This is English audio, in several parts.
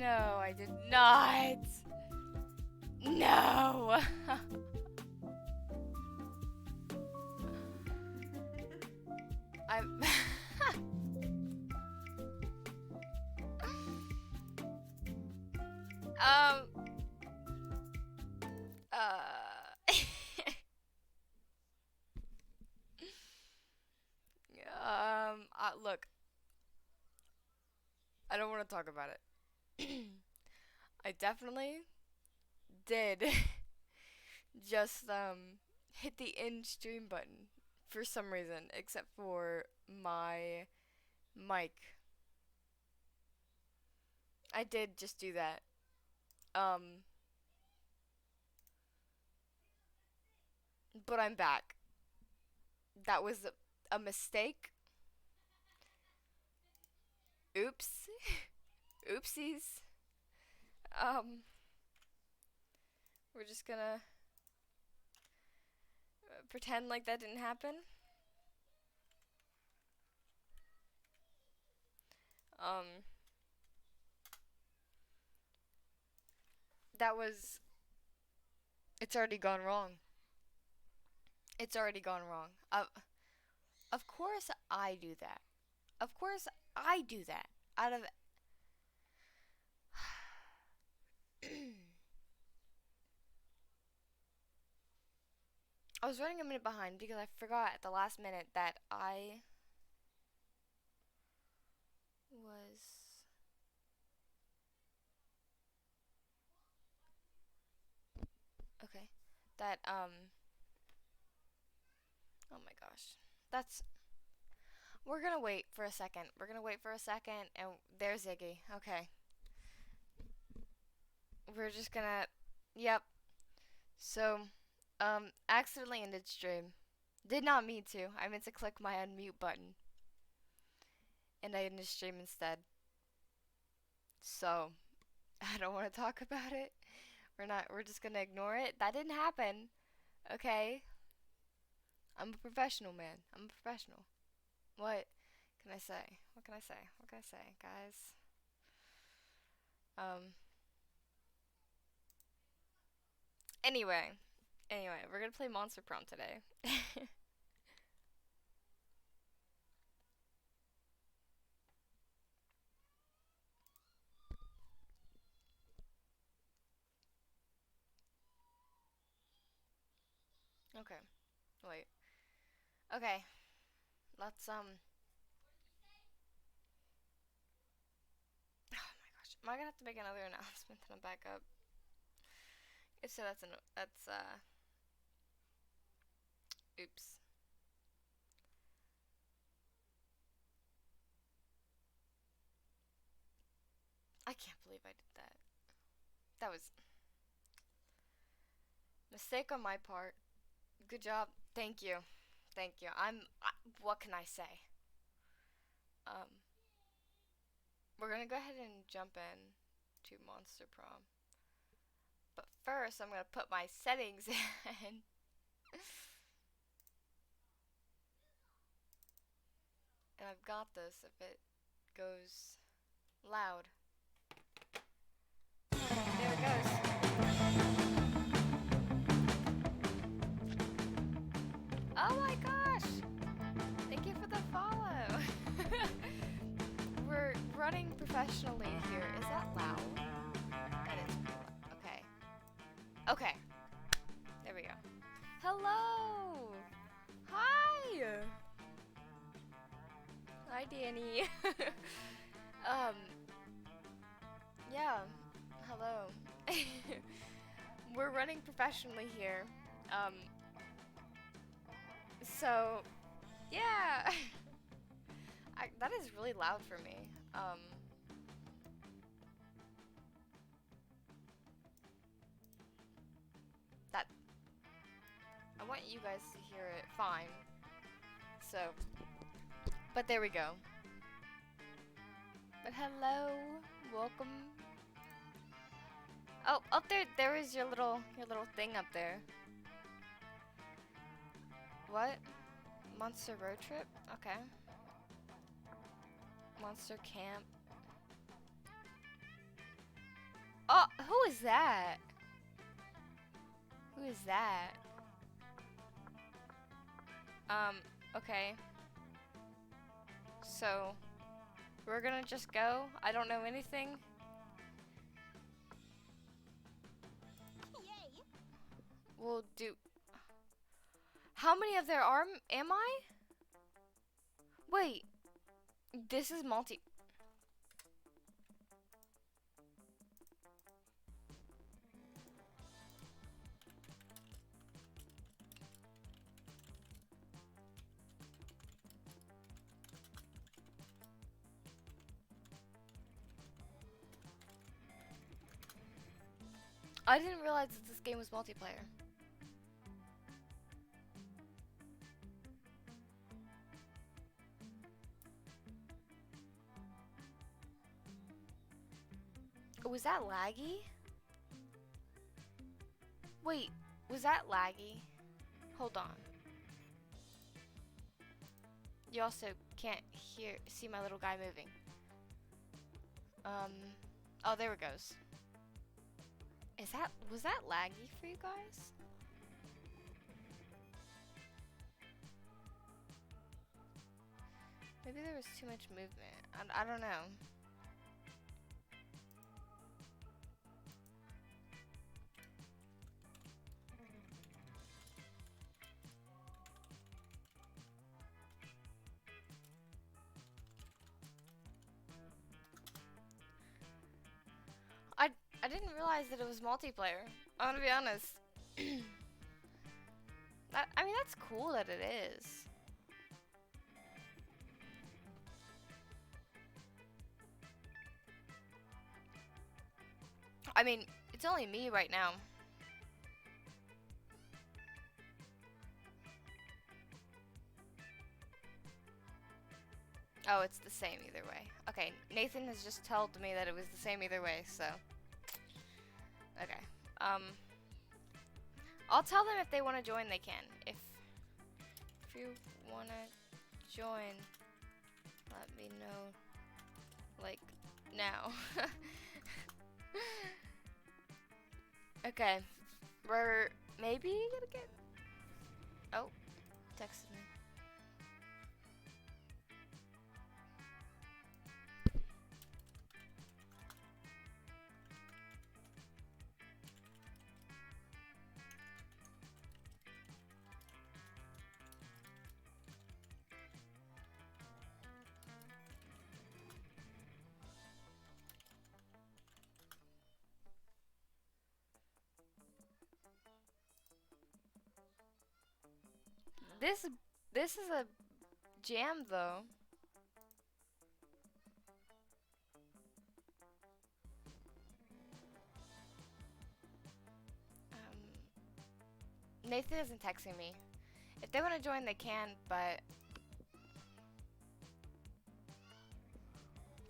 No, I did not. No. I'm. um. Look, I don't want to talk about it. I definitely did just hit the end stream button for some reason, except for my mic. I did just do that. Um, but I'm back. That was a mistake. Oops. Oopsies. Um, we're just gonna pretend like that didn't happen. Um, that was. It's already gone wrong. It's already gone wrong. Of course I do that. Of course I do that. Out of. I was running a minute behind because I forgot at the last minute that I was. Okay. That, oh my gosh. That's. We're gonna wait for a second. We're gonna wait for a second, and there's Iggy. Okay. We're just gonna. Yep. So, accidentally ended stream. Did not mean to. I meant to click my unmute button, and I ended stream instead. So, I don't want to talk about it. We're just gonna ignore it. That didn't happen. Okay? I'm a professional, man. I'm a professional. What can I say? What can I say? What can I say, guys? Um, anyway. Anyway, we're gonna play Monster Prom today. Okay. Wait. Okay. Let's, oh my gosh. Am I gonna have to make another announcement that I'm back up? If so, oops. I can't believe I did that. That was mistake on my part. Good job. Thank you. Thank you. What can I say? Um, we're gonna go ahead and jump in to Monster Prom. But first, I'm gonna put my settings in. And I've got this if it goes loud. There it goes. Oh my gosh! Thank you for the follow. We're running professionally here. Is that loud? That is pretty loud. Okay. Okay. There we go. Hello! Hi! Hi, Danny. um, yeah. Hello. We're running professionally here. Um, so, yeah. That is really loud for me. That I want you guys to hear it fine. So, but there we go. But hello, welcome. Oh, up there is your little thing up there. What? Monster road trip? Okay. Monster camp. Oh, who is that? Who is that? Um, okay. So, we're gonna just go? I don't know anything? We'll do... How many of there are, am I? Wait, this is multi... I didn't realize that this game was multiplayer. Was that laggy? Wait, was that laggy? Hold on. You also can't see my little guy moving. Oh, there it goes. Was that laggy for you guys? Maybe there was too much movement. I don't know. I didn't realize that it was multiplayer. I'm gonna be honest. I mean, that's cool that it is. I mean, it's only me right now. Oh, it's the same either way. Okay, Nathan has just told me that it was the same either way, so. Okay. I'll tell them if they want to join, they can. If you want to join, let me know. Like, now. Okay. We're maybe gonna get... Oh, texted me. This is a jam though. Nathan isn't texting me. If they want to join, they can, but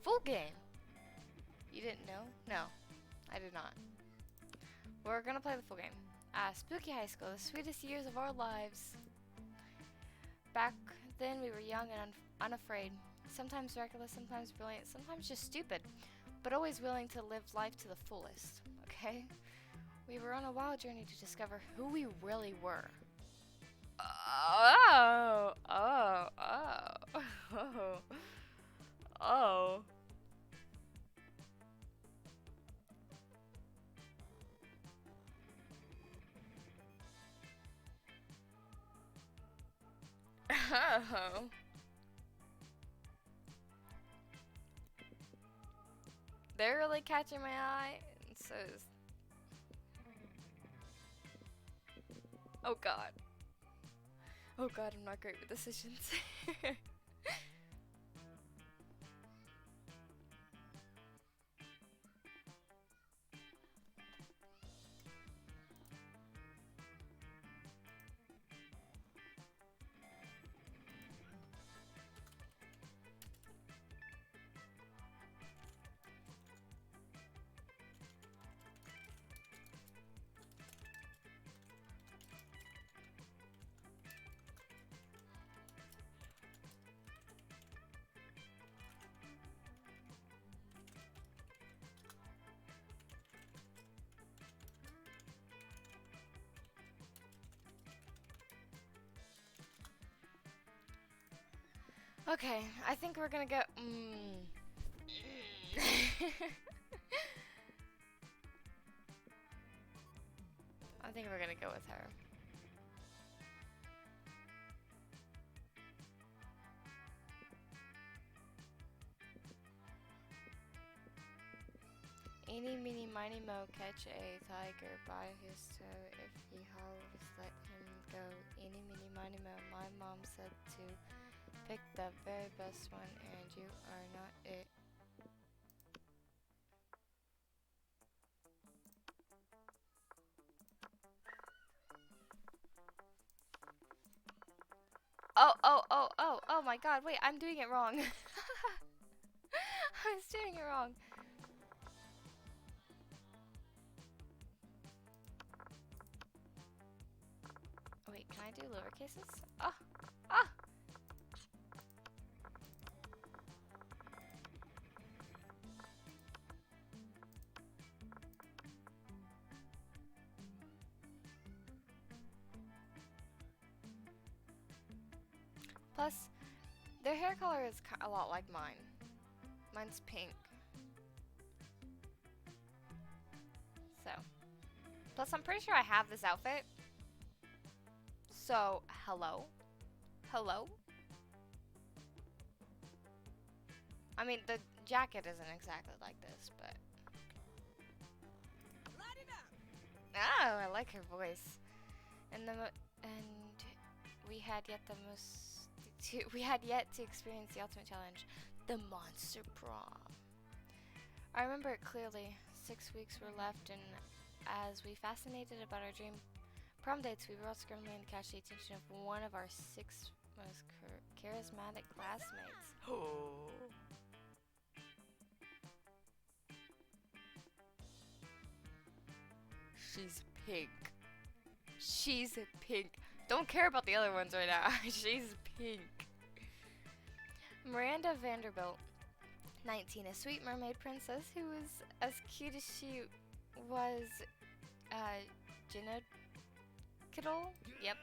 full game. You didn't know? No, I did not. We're gonna play the full game. Spooky High School, the sweetest years of our lives. Back then, we were young and unafraid. Sometimes reckless, sometimes brilliant, sometimes just stupid, but always willing to live life to the fullest, okay? We were on a wild journey to discover who we really were. Oh, oh, oh, oh, oh. Oh. They're really catching my eye, and so is... Oh god. Oh god, I'm not great with decisions. Okay, I think we're gonna go. I think we're gonna go with her. Eeny, meeny, miny, mo, catch a tiger by his toe. If he howls, let him go. Eeny, meeny, miny, mo. My mom said to pick the very best one, and you are not it. Oh my god, wait, I'm doing it wrong. I was doing it wrong. Wait, can I do lowercases? Oh, oh! Plus, their hair color is a lot like mine. Mine's pink. So, plus I'm pretty sure I have this outfit. So, hello? Hello? I mean, the jacket isn't exactly like this, but... Oh, I like her voice. And we had yet to experience the ultimate challenge, the monster prom. I remember it clearly. 6 weeks were left, and as we fascinated about our dream prom dates, we were all scrambling to catch the attention of one of our 6 most charismatic classmates. Oh. She's pink. She's pink. Don't care about the other ones right now. She's pink. Miranda Vanderbilt, 19, a sweet mermaid princess who was as cute as she was genocidal. Yep.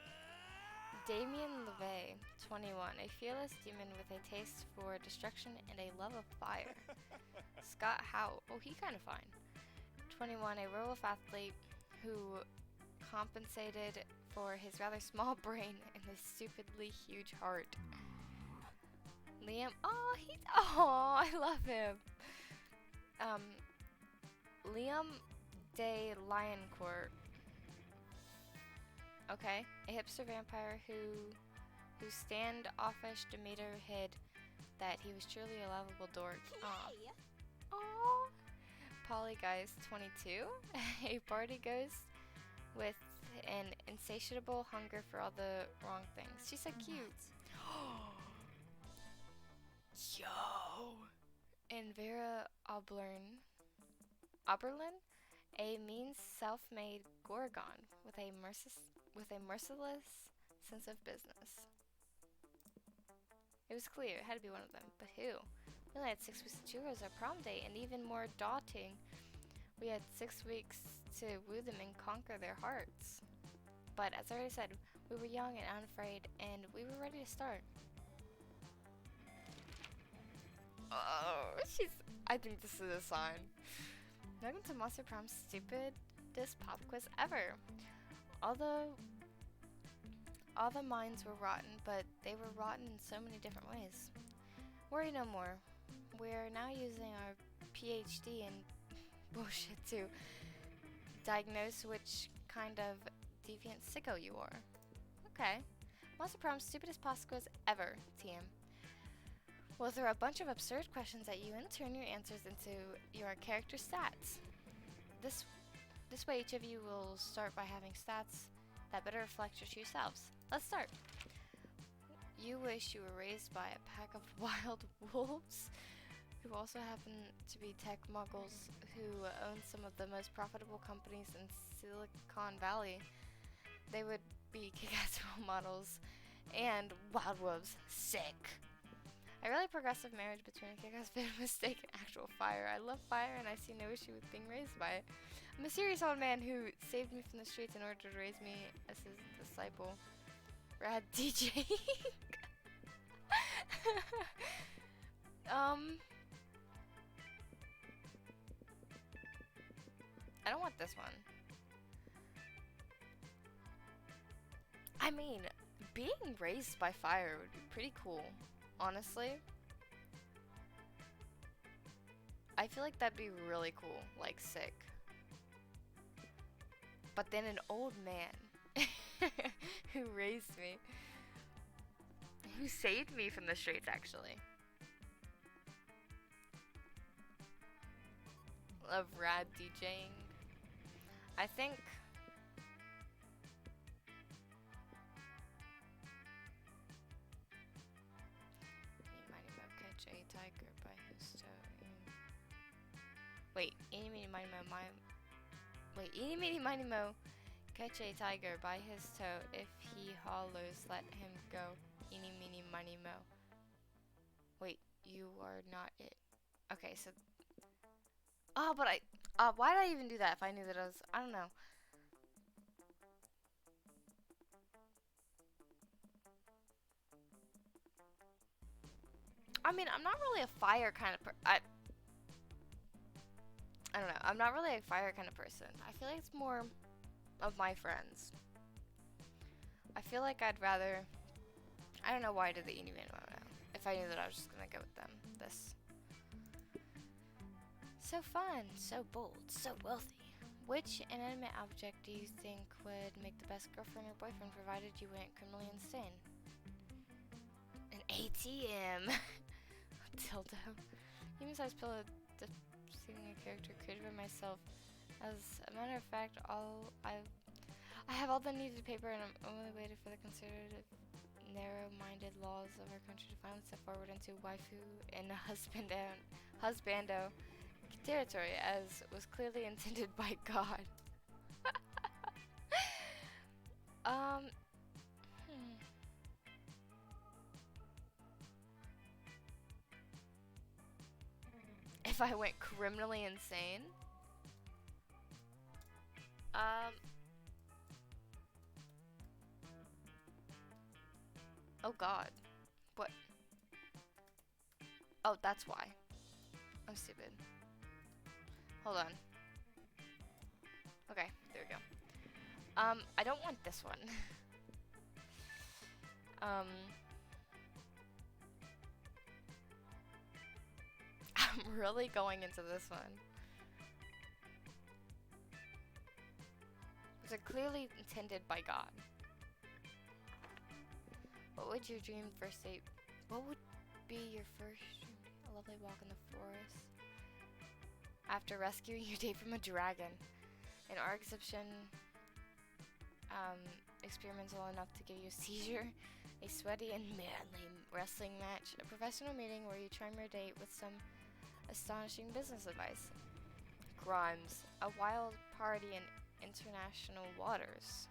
Damien LeVay, 21, a fearless demon with a taste for destruction and a love of fire. Scott Howe, oh, he kind of fine. 21, a werewolf athlete who compensated for his rather small brain and his stupidly huge heart. Liam, oh, I love him. Liam de Lioncourt. Okay, a hipster vampire whose standoffish demeanor hid that he was truly a lovable dork. Aww. Polygeist, 22, a party ghost with an insatiable hunger for all the wrong things. She's so cute. Yo. And Vera Oberlin, a mean self-made gorgon with a merciless sense of business. It was clear it had to be one of them, but who? We only had 6 weeks to choose our prom date, and even more daunting, we had 6 weeks to woo them and conquer their hearts. But as I already said, we were young and unafraid, and we were ready to start. Oh, I think this is a sign. Welcome to Monster Prom's stupidest pop quiz ever. Although all the minds were rotten, but they were rotten in so many different ways. Worry no more. We're now using our PhD in bullshit to diagnose which kind of deviant sicko you are. Okay. Monster Prom's stupidest pop quiz ever, TM. We'll throw a bunch of absurd questions at you and turn your answers into your character stats. This way each of you will start by having stats that better reflect your true selves. Let's start. You wish you were raised by a pack of wild wolves who also happen to be tech muggles who own some of the most profitable companies in Silicon Valley. They would be kick-ass role models and wild wolves. Sick. A really progressive marriage between a kick-ass mistake and actual fire. I love fire and I see no issue with being raised by it. I'm a serious old man who saved me from the streets in order to raise me as his disciple. Rad DJ. um, I don't want this one. I mean, being raised by fire would be pretty cool, honestly. I feel like that'd be really cool, like sick. But then an old man who raised me, who saved me from the streets, actually. Of rad DJing. I think Mighty Mo catch a tiger by his toe. Wait, eeny meeny miny mo Wait, eeny meeny miny mo catch a tiger by his toe. If he hollers, let him go. Eeny meeny miny mo. Wait, you are not it. Okay, so oh, but why did I even do that if I knew that I don't know. I mean, I'm not really a fire kind of I don't know. I'm not really a fire kind of person. I feel like it's more of my friends. I feel like I'd rather. I don't know why I did the eeny meeny miny moe. If I knew that I was just gonna go with them. This. So fun, so bold, so wealthy. Which inanimate object do you think would make the best girlfriend or boyfriend provided you went criminally insane? An ATM. Dildo. Human-sized pillow depicting a character created by myself. As a matter of fact, I have all the needed paper, and I'm only waiting for the conservative, narrow-minded laws of our country to finally step forward into waifu and husbando territory, as was clearly intended by God. um. If I went criminally insane? Oh God. What? Oh, that's why. I'm stupid. Hold on. Okay, there we go. I don't want this one. I'm really going into this one. Was it clearly intended by God? What would your dream first date? What would be your first a lovely walk in the forest? After rescuing your date from a dragon. An art exhibition experimental enough to give you a seizure. A sweaty and manly wrestling match. A professional meeting where you charm your date with some astonishing business advice. Crimes. A wild party in international waters.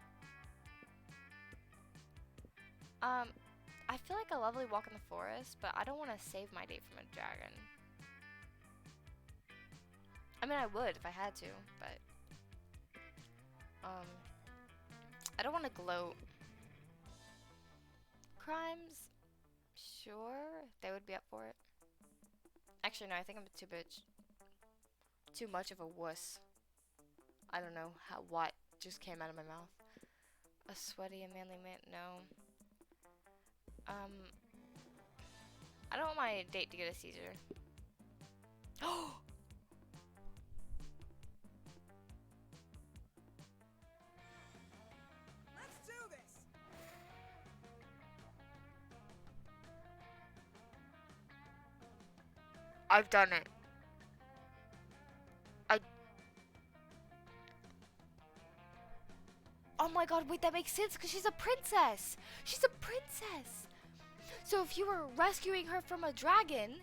I feel like a lovely walk in the forest, but I don't want to save my date from a dragon. I mean, I would if I had to, but I don't want to gloat. Crimes, sure, they would be up for it. Actually, no, I think I'm too much of a wuss. I don't know what just came out of my mouth. A sweaty and manly man, no. I don't want my date to get a seizure. Oh! Let's do this. I've done it. Oh my God, wait, that makes sense because she's a princess. She's a princess. So if you were rescuing her from a dragon,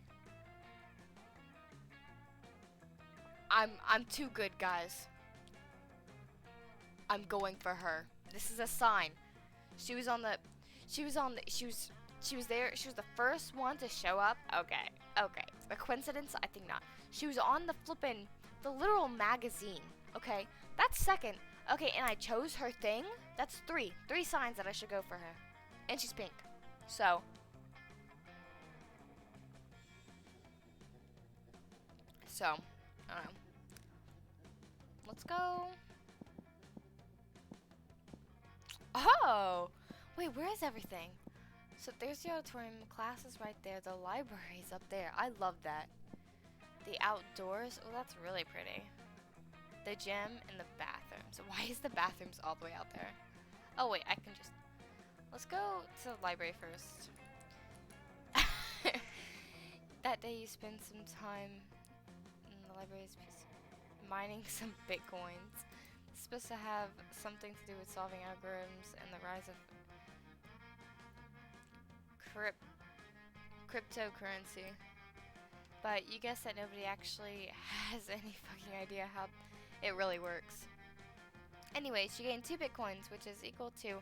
I'm too good, guys. I'm going for her. This is a sign. She was there. She was the first one to show up. Okay. A coincidence? I think not. She was on the literal magazine. Okay, that's second. Okay, and I chose her thing. That's three signs that I should go for her. And she's pink. So, So, I don't know. Let's go. Oh! Wait, where is everything? So there's the auditorium, classes right there, the library's up there. I love that. The outdoors, oh, that's really pretty. The gym and the bathrooms. Why is the bathrooms all the way out there? Oh wait, I can just... Let's go to the library first. That day you spend some time in the library mining some bitcoins. It's supposed to have something to do with solving algorithms and the rise of cryptocurrency. But you guess that nobody actually has any fucking idea how it really works. Anyways, you gain 2 bitcoins, which is equal to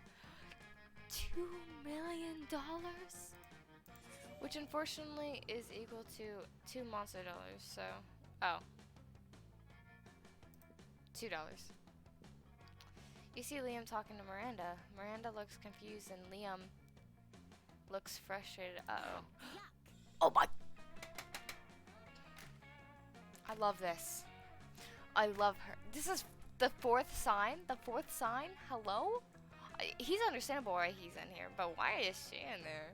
$2 million, which unfortunately is equal to 2 monster dollars. So, oh, $2. You see Liam talking to Miranda. Miranda looks confused and Liam looks frustrated. Uh-oh. Oh my... I love this. I love her. This is the 4th sign? The 4th sign? Hello? He's understandable why he's in here, but why is she in there?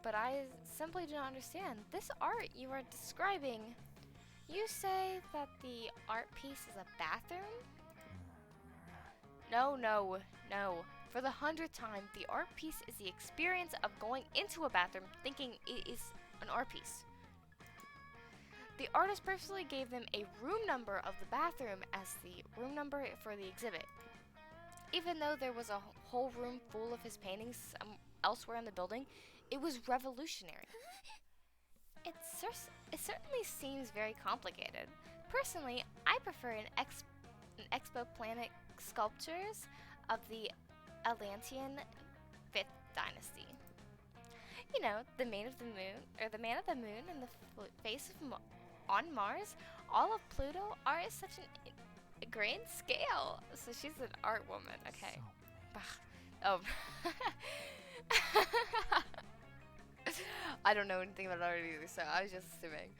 But I simply do not understand. This art you are describing, you say that the art piece is a bathroom? No, no, no. For the 100th time, the art piece is the experience of going into a bathroom thinking it is an art piece. The artist personally gave them a room number of the bathroom as the room number for the exhibit. Even though there was a whole room full of his paintings elsewhere in the building, it was revolutionary. It certainly seems very complicated. Personally, I prefer an exoplanet sculptures of the Atlantean 5th dynasty. You know, the man of the moon, and the face of on Mars. All of Pluto art is such a grand scale. So she's an art woman. Okay. Oh. I don't know anything about art either, so I was just assuming.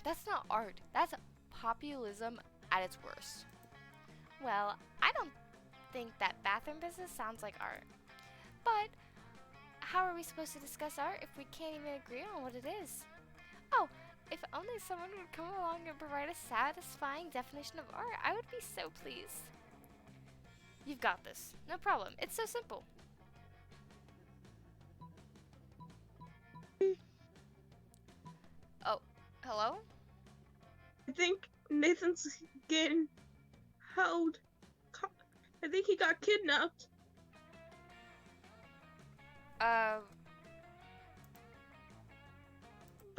That's not art. That's populism at its worst. Well, I don't think that bathroom business sounds like art. But how are we supposed to discuss art if we can't even agree on what it is? Oh, if only someone would come along and provide a satisfying definition of art, I would be so pleased. You've got this. No problem. It's so simple. Oh, hello? I think Nathan's getting held. I think he got kidnapped.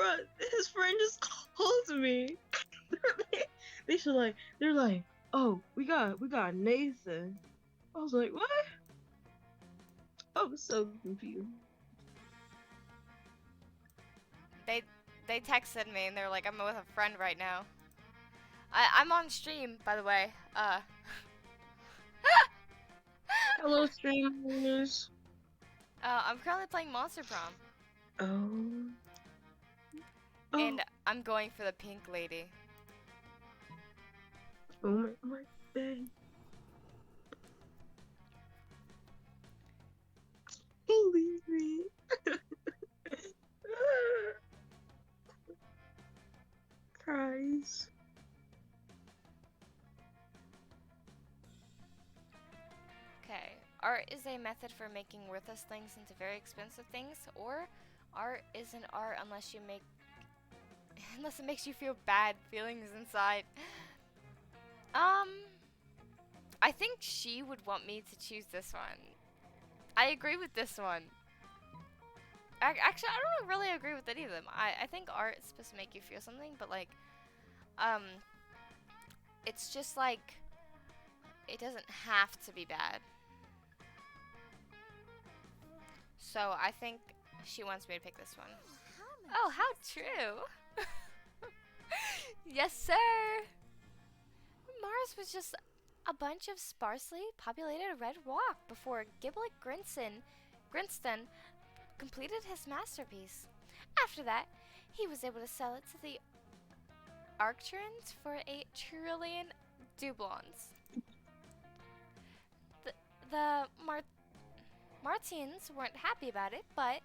Bruh, his friend just called me. They're like, oh, we got Nathan. I was like, what? I was so confused. They texted me and they're like, I'm with a friend right now. I'm on stream, by the way. Hello, streamers. I'm currently playing Monster Prom. Oh. And I'm going for the pink lady. Oh my god. Believe me. Guys. Okay. Art is a method for making worthless things into very expensive things, or art isn't art unless it makes you feel bad feelings inside. I think she would want me to choose this one. I agree with this one. Actually, I don't really agree with any of them. I think art is supposed to make you feel something, but like, it's just like, it doesn't have to be bad. So I think she wants me to pick this one. Oh, how true. Yes, sir. Mars was just a bunch of sparsely populated red rock before Giblet Grinston completed his masterpiece. After that, he was able to sell it to the Arcturans for 8 trillion doublons. The, the Martians weren't happy about it, but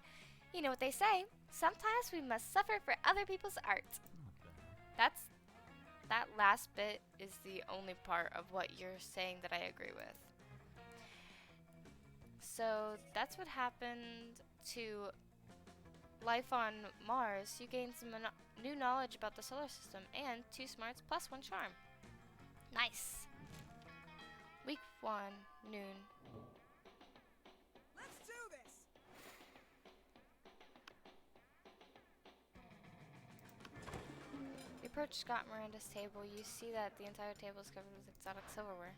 you know what they say. Sometimes we must suffer for other people's art. That last bit is the only part of what you're saying that I agree with. So that's what happened to life on Mars. You gained some new knowledge about the solar system and 2 smarts plus 1 charm. Nice. Week 1, noon. Let's do this. You approach Scott Miranda's table. You see that the entire table is covered with exotic silverware.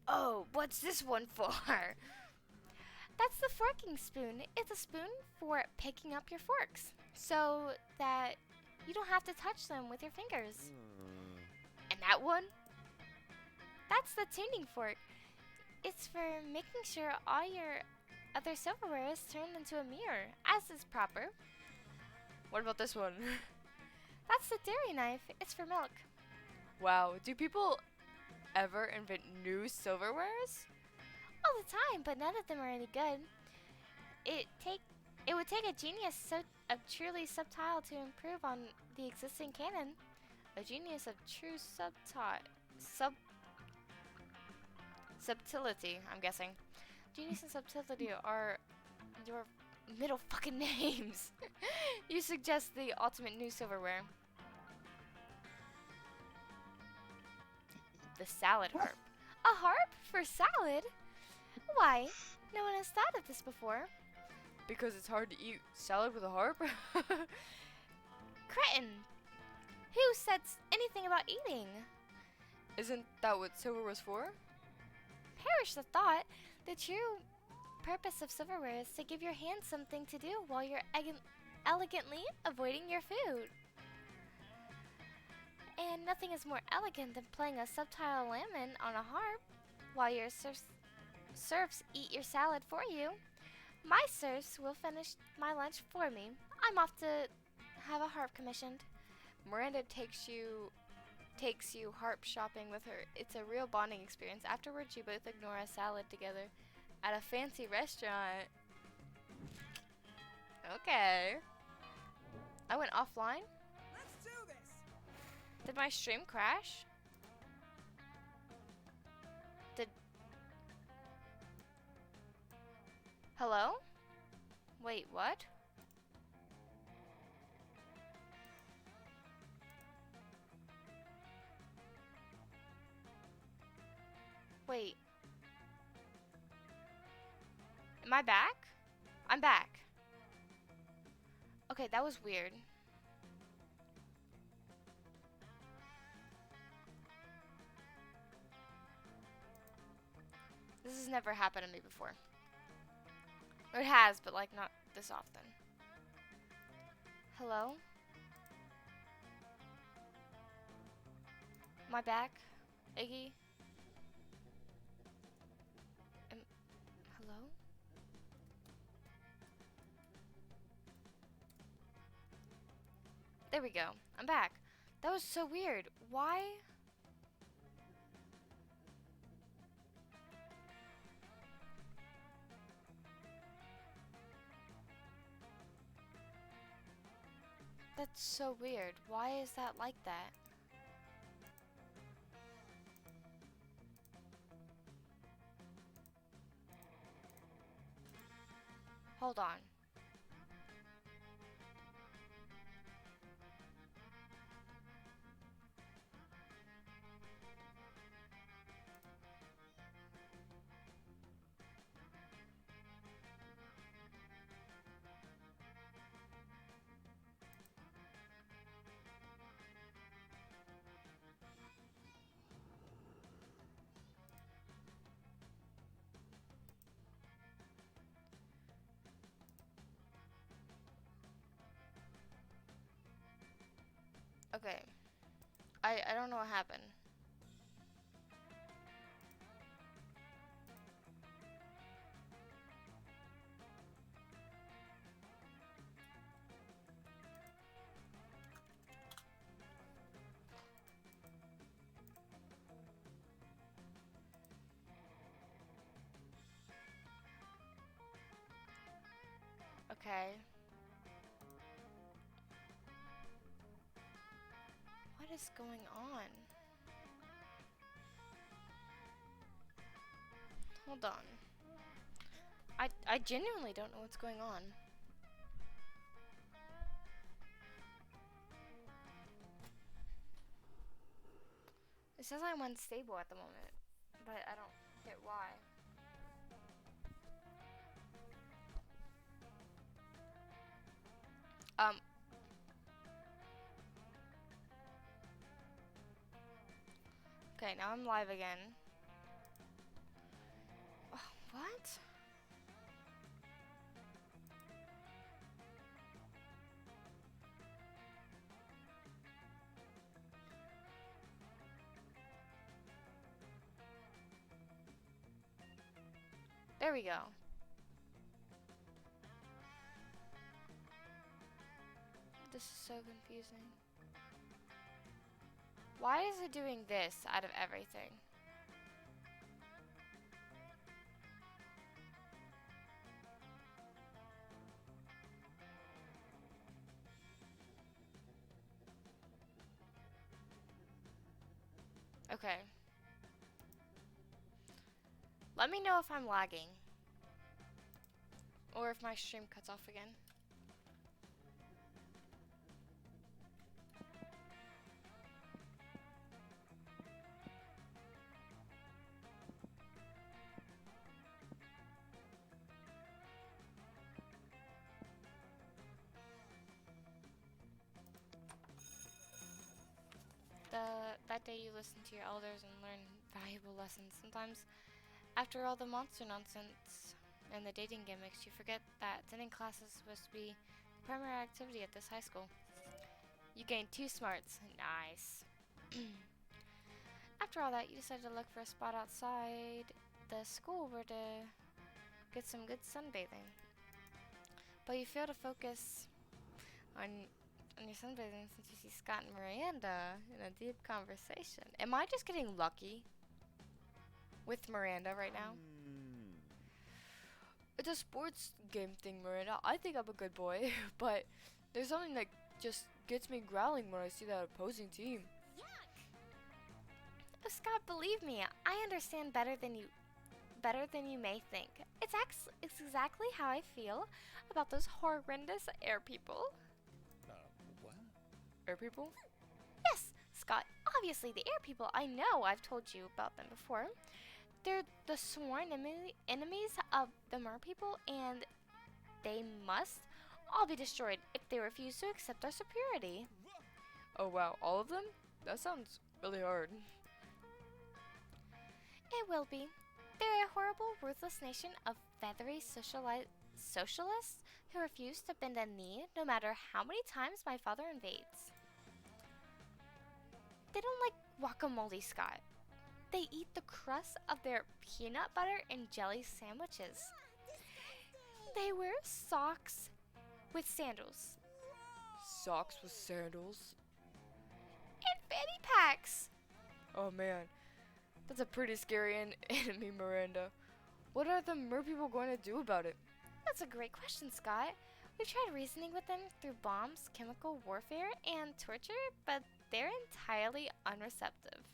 Oh, what's this one for? That's the forking spoon. It's a spoon for picking up your forks so that you don't have to touch them with your fingers. And that one? That's the tuning fork. It's for making sure all your other silverware is turned into a mirror, as is proper. What about this one? That's the dairy knife. It's for milk. Wow, do people ever invent new silverwares? All the time, but none of them are any good. It would take a genius of truly subtile to improve on the existing canon. A genius of true subtlety, I'm guessing. Genius and subtlety are your middle fucking names. You suggest the ultimate new silverware. The salad harp. A harp for salad? Why? No one has thought of this before. Because it's hard to eat salad with a harp? Cretin! Who said anything about eating? Isn't that what silverware is for? Perish the thought. The true purpose of silverware is to give your hands something to do while you're elegantly avoiding your food. And nothing is more elegant than playing a subtile lament on a harp while your serfs eat your salad for you. My serfs will finish my lunch for me. I'm off to have a harp commissioned. Miranda takes you harp shopping with her. It's a real bonding experience. Afterwards, you both ignore a salad together at a fancy restaurant. Okay. I went offline? Let's do this. Did my stream crash? Hello? Wait, what? Wait. Am I back? I'm back. Okay, that was weird. This has never happened to me before. Or it has, but like not this often. Hello? Am I back? Iggy? Hello? There we go. I'm back. That was so weird. Why? That's so weird. Why is that like that? Hold on. Okay. I don't know what happened. Okay. What is going on? Hold on. I genuinely don't know what's going on. It says I'm unstable at the moment, but I don't get why. Um, okay, now I'm live again. What? There we go. This is so confusing. Why is it doing this out of everything? Okay. Let me know if I'm lagging. Or if my stream cuts off again. That day you listen to your elders and learn valuable lessons. Sometimes, after all the monster nonsense and the dating gimmicks, you forget that attending class is supposed to be the primary activity at this high school. You gained 2 smarts. Nice. After all that, you decided to look for a spot outside the school where to get some good sunbathing. But you fail to focus on your sunbathing since you see Scott and Miranda in a deep conversation. Am I just getting lucky with Miranda right now? It's a sports game thing, Miranda. I think I'm a good boy, but there's something that just gets me growling when I see that opposing team. Oh, Scott, believe me, I understand better than you may think. It's exactly how I feel about those horrendous air people. What? Air people? Yes, Scott. Obviously, the air people. I know. I've told you about them before. They're the sworn enemies of the mer people, and they must all be destroyed if they refuse to accept our superiority. Oh wow, all of them? That sounds really hard. It will be. They're a horrible, ruthless nation of feathery socialists who refuse to bend a knee no matter how many times my father invades. They don't like guacamole, Scott. They eat the crust of their peanut butter and jelly sandwiches. They wear socks with sandals. Socks with sandals? And fanny packs! Oh man, that's a pretty scary enemy, Miranda. What are the mer people going to do about it? That's a great question, Scott. We've tried reasoning with them through bombs, chemical warfare, and torture, but they're entirely unreceptive.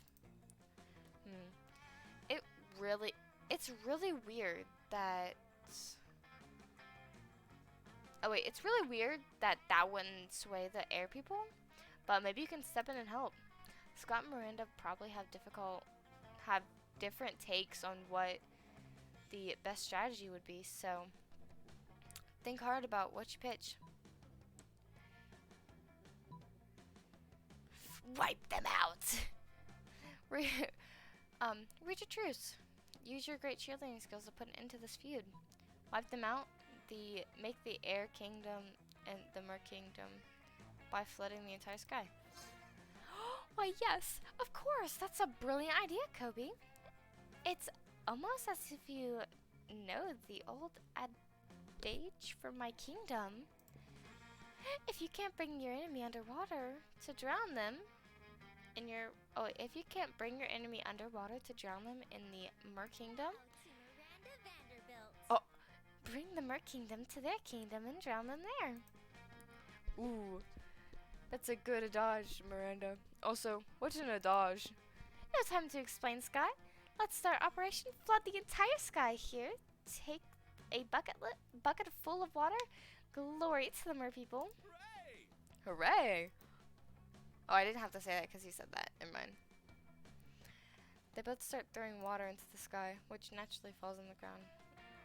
It's really weird that... Oh wait, it's really weird that wouldn't sway the air people, but maybe you can step in and help. Scott and Miranda probably have different takes on what the best strategy would be, so think hard about what you pitch. Wipe them out! Reach a truce. Use your great cheerleading skills to put an end to this feud. Wipe them out. Make the Air Kingdom and the Mer Kingdom by flooding the entire sky. Why, yes, of course. That's a brilliant idea, Kobbi. It's almost as if you know the old adage for my kingdom. If you can't bring your enemy underwater to drown them if you can't bring your enemy underwater to drown them in the Mer Kingdom. Oh, bring the Mer Kingdom to their kingdom and drown them there. Ooh, that's a good adage, Miranda. Also, what's an adage? No time to explain, Sky. Let's start Operation Flood the entire sky here. Take a bucket full of water. Glory to the Mer people. Hooray! Oh, I didn't have to say that because you said that. Never mind. They both start throwing water into the sky, which naturally falls on the ground,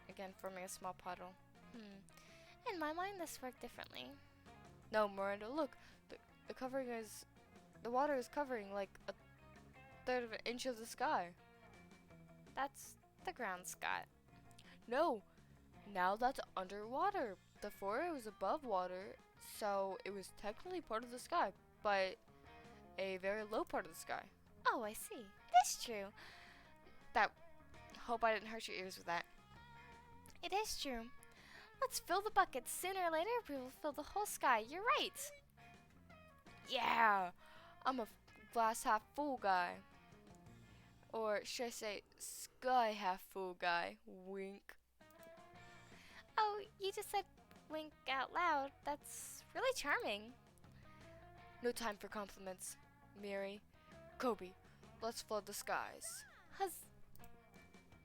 again forming a small puddle. In my mind, this worked differently. No, Miranda, look. The water is covering like a third of an inch of the sky. That's the ground, Scott. No, now that's underwater. Before it was above water, so it was technically part of the sky, but a very low part of the sky. Oh, I see. It is true. Hope I didn't hurt your ears with that. It is true. Let's fill the buckets. Sooner or later, we will fill the whole sky. You're right. Yeah, I'm a glass half full guy. Or should I say, sky half full guy. Wink. Oh, you just said wink out loud. That's really charming. No time for compliments, Mary. Kobbi, let's flood the skies.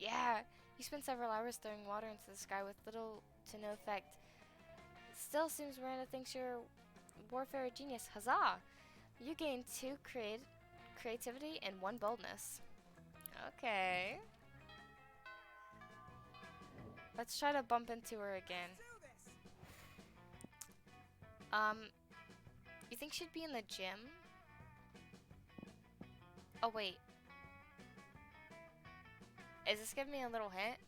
Yeah, you spent several hours throwing water into the sky with little to no effect. Still seems Miranda thinks you're a warfare genius. Huzzah! You gained 2 creativity and 1 boldness. Okay. Let's try to bump into her again. You think she'd be in the gym? Oh, wait. Is this giving me a little hint?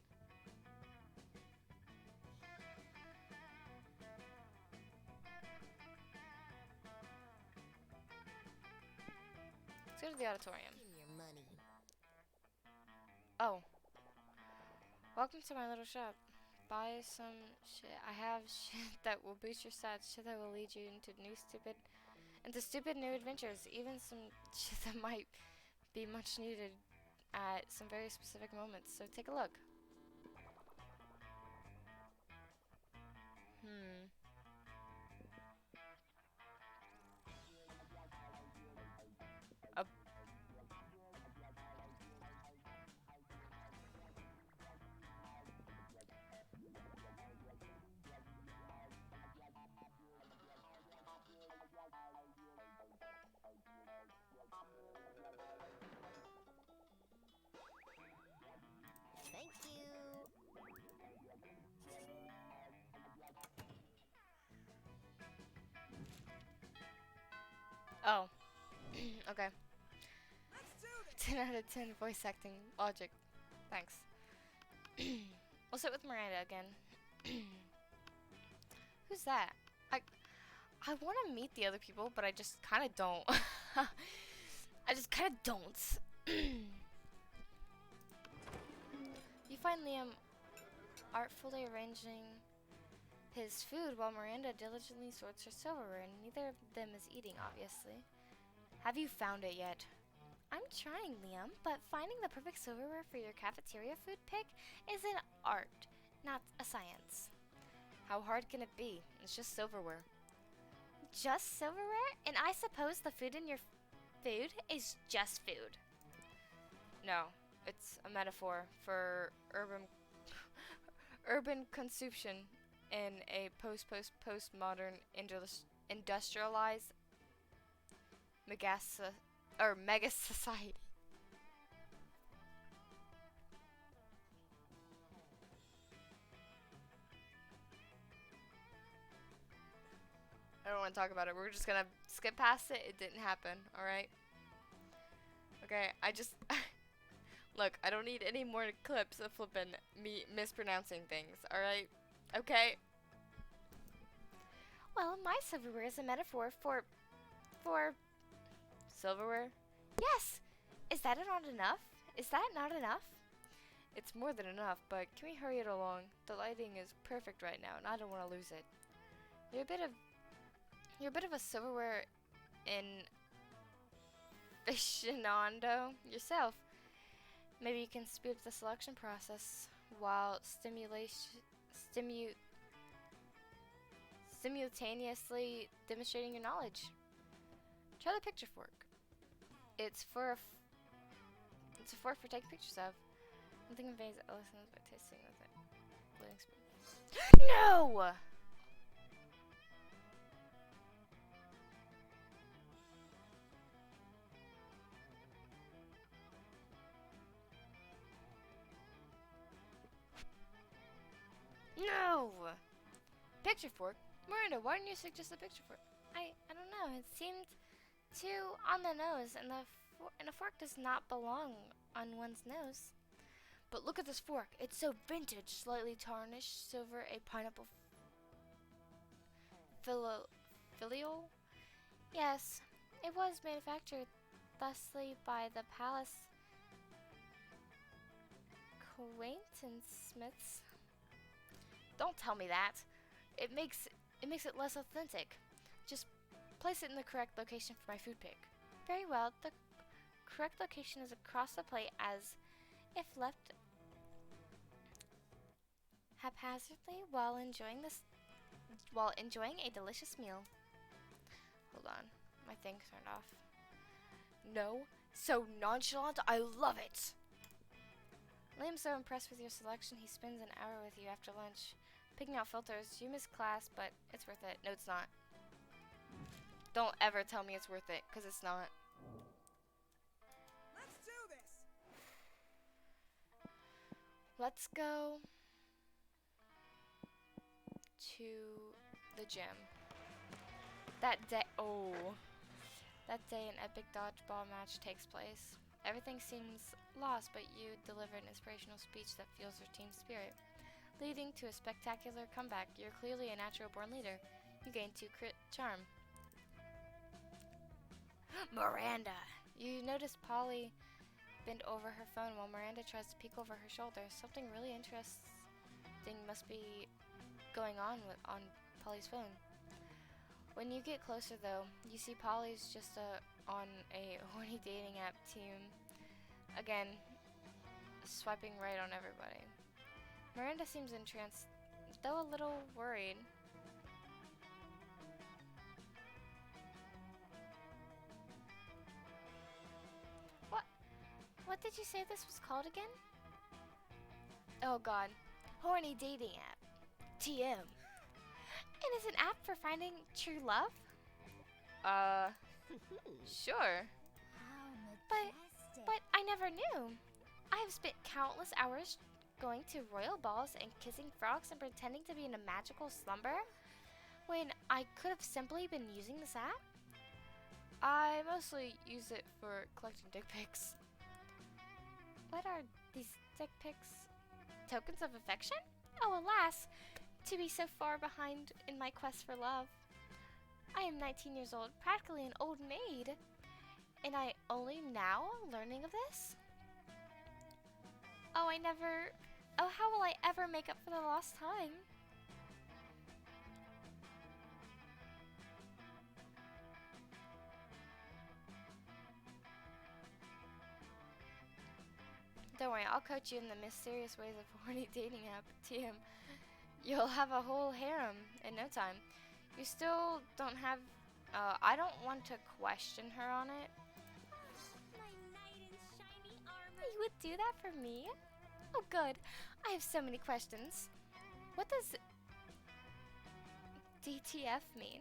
Let's go to the auditorium. Oh. Welcome to my little shop. Buy some shit. I have shit that will boost your stats, shit that will lead you into stupid new adventures, even some shit that might be much needed at some very specific moments. So take a look. A Thank you. Oh. Okay. 10 out of 10 voice acting logic. Thanks. We'll sit with Miranda again. Who's that? I want to meet the other people, but I just kind of don't. I just kind of don't. You find Liam artfully arranging his food while Miranda diligently sorts her silverware, and neither of them is eating, obviously. Have you found it yet? I'm trying, Liam, but finding the perfect silverware for your cafeteria food pick is an art, not a science. How hard can it be? It's just silverware. Just silverware? And I suppose the food in your food is just food. No, it's a metaphor for urban consumption in a postmodern industrialized mega society. I don't want to talk about it. We're just gonna skip past it. It didn't happen, alright? Okay, I just... Look, I don't need any more clips of flippin' me mispronouncing things, alright? Okay? Well, my silverware is a metaphor for... Silverware? Yes! Is that not enough? Is that not enough? It's more than enough, but can we hurry it along? The lighting is perfect right now, and I don't want to lose it. You're a bit of a silverware aficionado yourself. Maybe you can speed up the selection process while stimu simultaneously demonstrating your knowledge. Try the picture fork. It's it's a fork for taking pictures of. Nothing conveys lessons by tasting with it. Blowing spoon. No! No! Picture fork? Miranda, why didn't you suggest a picture fork? I don't know. It seemed too on the nose, and a fork does not belong on one's nose. But look at this fork. It's so vintage, slightly tarnished, silver, a pineapple filial. Yes, it was manufactured thusly by the Palace Acquaintance-smiths. Don't tell me that. It makes it less authentic. Just place it in the correct location for my food pick. Very well. The correct location is across the plate, as if left haphazardly while enjoying a delicious meal. Hold on, my thing's turned off. No, so nonchalant. I love it. Liam's so impressed with your selection, he spends an hour with you after lunch. Picking out filters, you missed class, but it's worth it. No, it's not. Don't ever tell me it's worth it, because it's not. Let's do this! Let's go to the gym. That day, an epic dodgeball match takes place. Everything seems lost, but you deliver an inspirational speech that fuels your team spirit, leading to a spectacular comeback. You're clearly a natural-born leader. You gain 2 crit charm. Miranda! You notice Polly bend over her phone while Miranda tries to peek over her shoulder. Something really interesting must be going on on Polly's phone. When you get closer, though, you see Polly's just on a horny dating app team. Again, swiping right on everybody. Miranda seems entranced, though a little worried. What did you say this was called again? Oh god. Horny dating app. TM. And it's an app for finding true love? Sure. How But majestic. I never knew. I have spent countless hours going to royal balls and kissing frogs and pretending to be in a magical slumber when I could have simply been using this app. I mostly use it for collecting dick pics. What are these dick pics? Tokens of affection? Oh, alas, to be so far behind in my quest for love. I am 19 years old, practically an old maid, and I only now learning of this? Oh, how will I ever make up for the lost time? Don't worry, I'll coach you in the mysterious ways of horny dating app, TM. You'll have a whole harem in no time. You still don't have, I don't want to question her on it. My knight in shiny armor. You would do that for me? Oh, good. I have so many questions. What does DTF mean?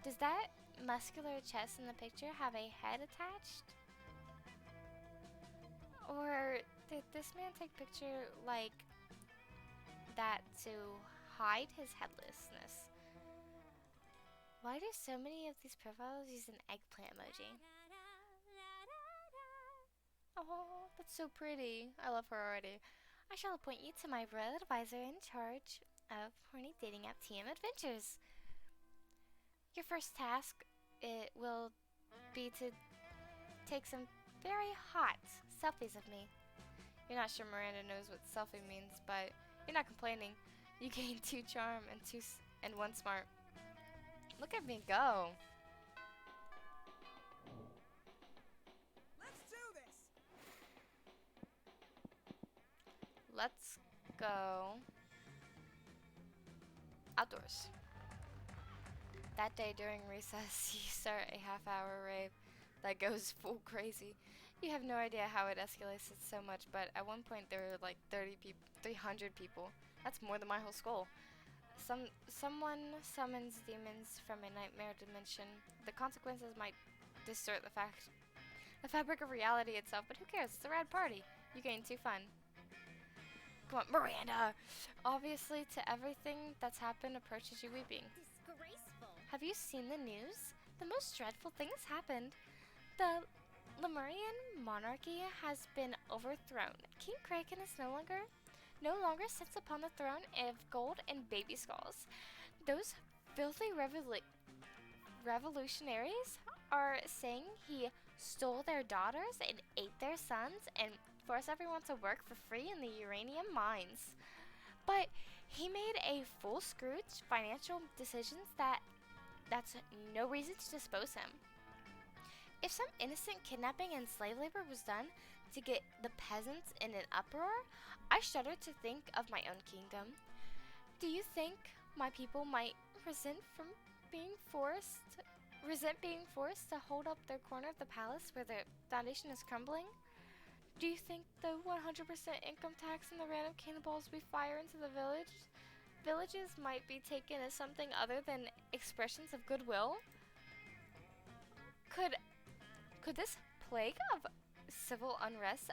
Does that muscular chest in the picture have a head attached? Or did this man take a picture like that to hide his headlessness? Why do so many of these profiles use an eggplant emoji? Oh, that's so pretty. I love her already. I shall appoint you to my royal advisor in charge of horny dating app TM adventures. Your first task, it will be to take some very hot selfies of me. You're not sure Miranda knows what selfie means, but you're not complaining. You gain 2 charm and 1 smart. Look at me go. Let's do this! Let's go. outdoors. That day during recess, you start a half-hour rave that goes full crazy. You have no idea how it escalates it so much, but at one point there were like 300 people. That's more than my whole school. Someone summons demons from a nightmare dimension. The consequences might distort the fabric of reality itself, but who cares? It's a rad party. You gain 2 fun. Come on, Miranda! Obviously, to everything that's happened approaches you weeping. Disgraceful. Have you seen the news? The most dreadful thing has happened. The Lemurian monarchy has been overthrown. King Kraken is no longer sits upon the throne of gold and baby skulls. Those filthy revolutionaries are saying he stole their daughters and ate their sons and forced everyone to work for free in the uranium mines. But he made a full Scrooge financial decisions that's no reason to dispose him. If some innocent kidnapping and slave labor was done to get the peasants in an uproar, I shudder to think of my own kingdom. Do you think my people might resent being forced to hold up their corner of the palace where the foundation is crumbling? Do you think the 100% income tax and the random cannonballs we fire into the villages might be taken as something other than expressions of goodwill? Could this plague of civil unrest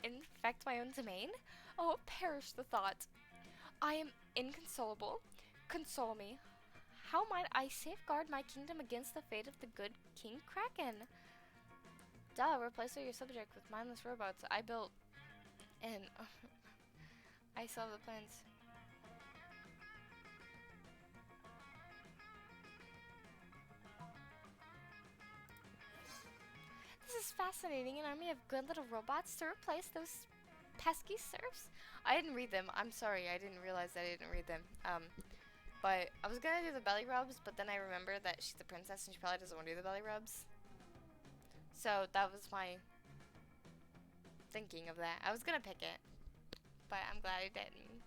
infect my own domain? Oh, perish the thought. I am inconsolable. Console me. How might I safeguard my kingdom against the fate of the good King Kraken? Duh, replace all your subject with mindless robots I built and I solve the plans. This is fascinating. An army of good little robots to replace those pesky serfs? I didn't read them. I'm sorry. I didn't realize that I didn't read them. But I was gonna do the belly rubs, but then I remembered that she's the princess and she probably doesn't want to do the belly rubs. So that was my thinking of that. I was gonna pick it, but I'm glad I didn't.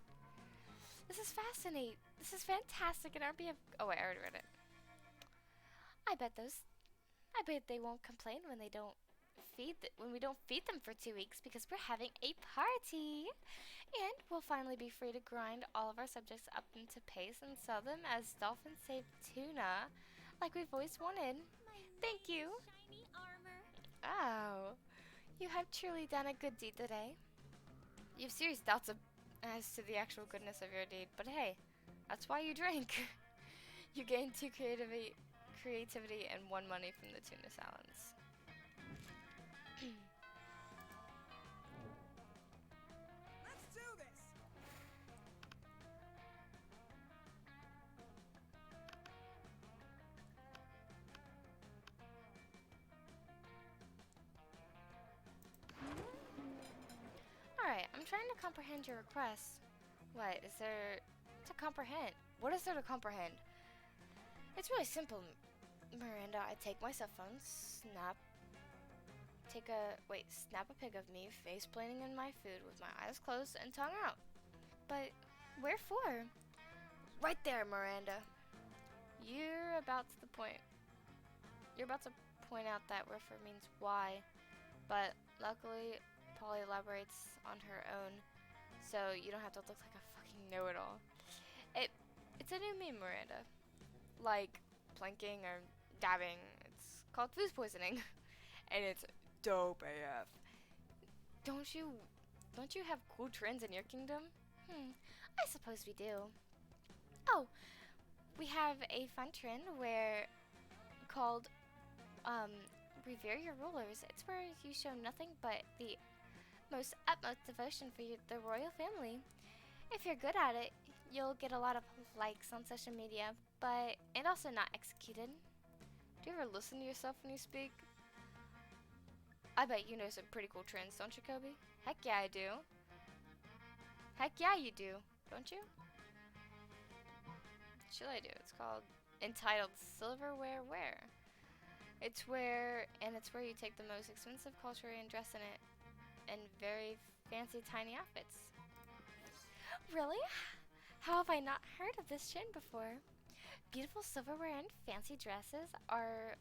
This is fascinating. This is fantastic. An army of... Oh wait, I already read it. I bet they won't complain when we don't feed them for 2 weeks because we're having a party. And we'll finally be free to grind all of our subjects up into paste and sell them as dolphin-safe tuna like we've always wanted. Thank you. Shiny armor. Oh, you have truly done a good deed today. You have serious doubts as to the actual goodness of your deed, but hey, that's why you drink. You gain 2 creativity and 1 money from the tuna salads. Let's do this! Alright, I'm trying to comprehend your request. What is there to comprehend? What is there to comprehend? It's really simple, Miranda. I take my cell phone, snap a pic of me face planting in my food with my eyes closed and tongue out. But wherefore? Right there, Miranda. You're about to point out that wherefore means why, but luckily Polly elaborates on her own, so you don't have to look like a fucking know-it-all. It's a new meme, Miranda. Like planking or dabbing. It's called food poisoning, and it's dope AF. Don't you have cool trends in your kingdom? I suppose we do. Oh, we have a fun trend called Revere Your Rulers. It's where you show nothing but the most utmost devotion for the royal family. If you're good at it, you'll get a lot of likes on social media, and also not executed. Do you ever listen to yourself when you speak? I bet you know some pretty cool trends, don't you, Kobbi? Heck yeah, I do. Heck yeah, you do, don't you? Should I do? It's entitled Silverware Wear. It's where you take the most expensive culture and dress in it in very fancy tiny outfits. Really? How have I not heard of this trend before? Beautiful silverware and fancy dresses are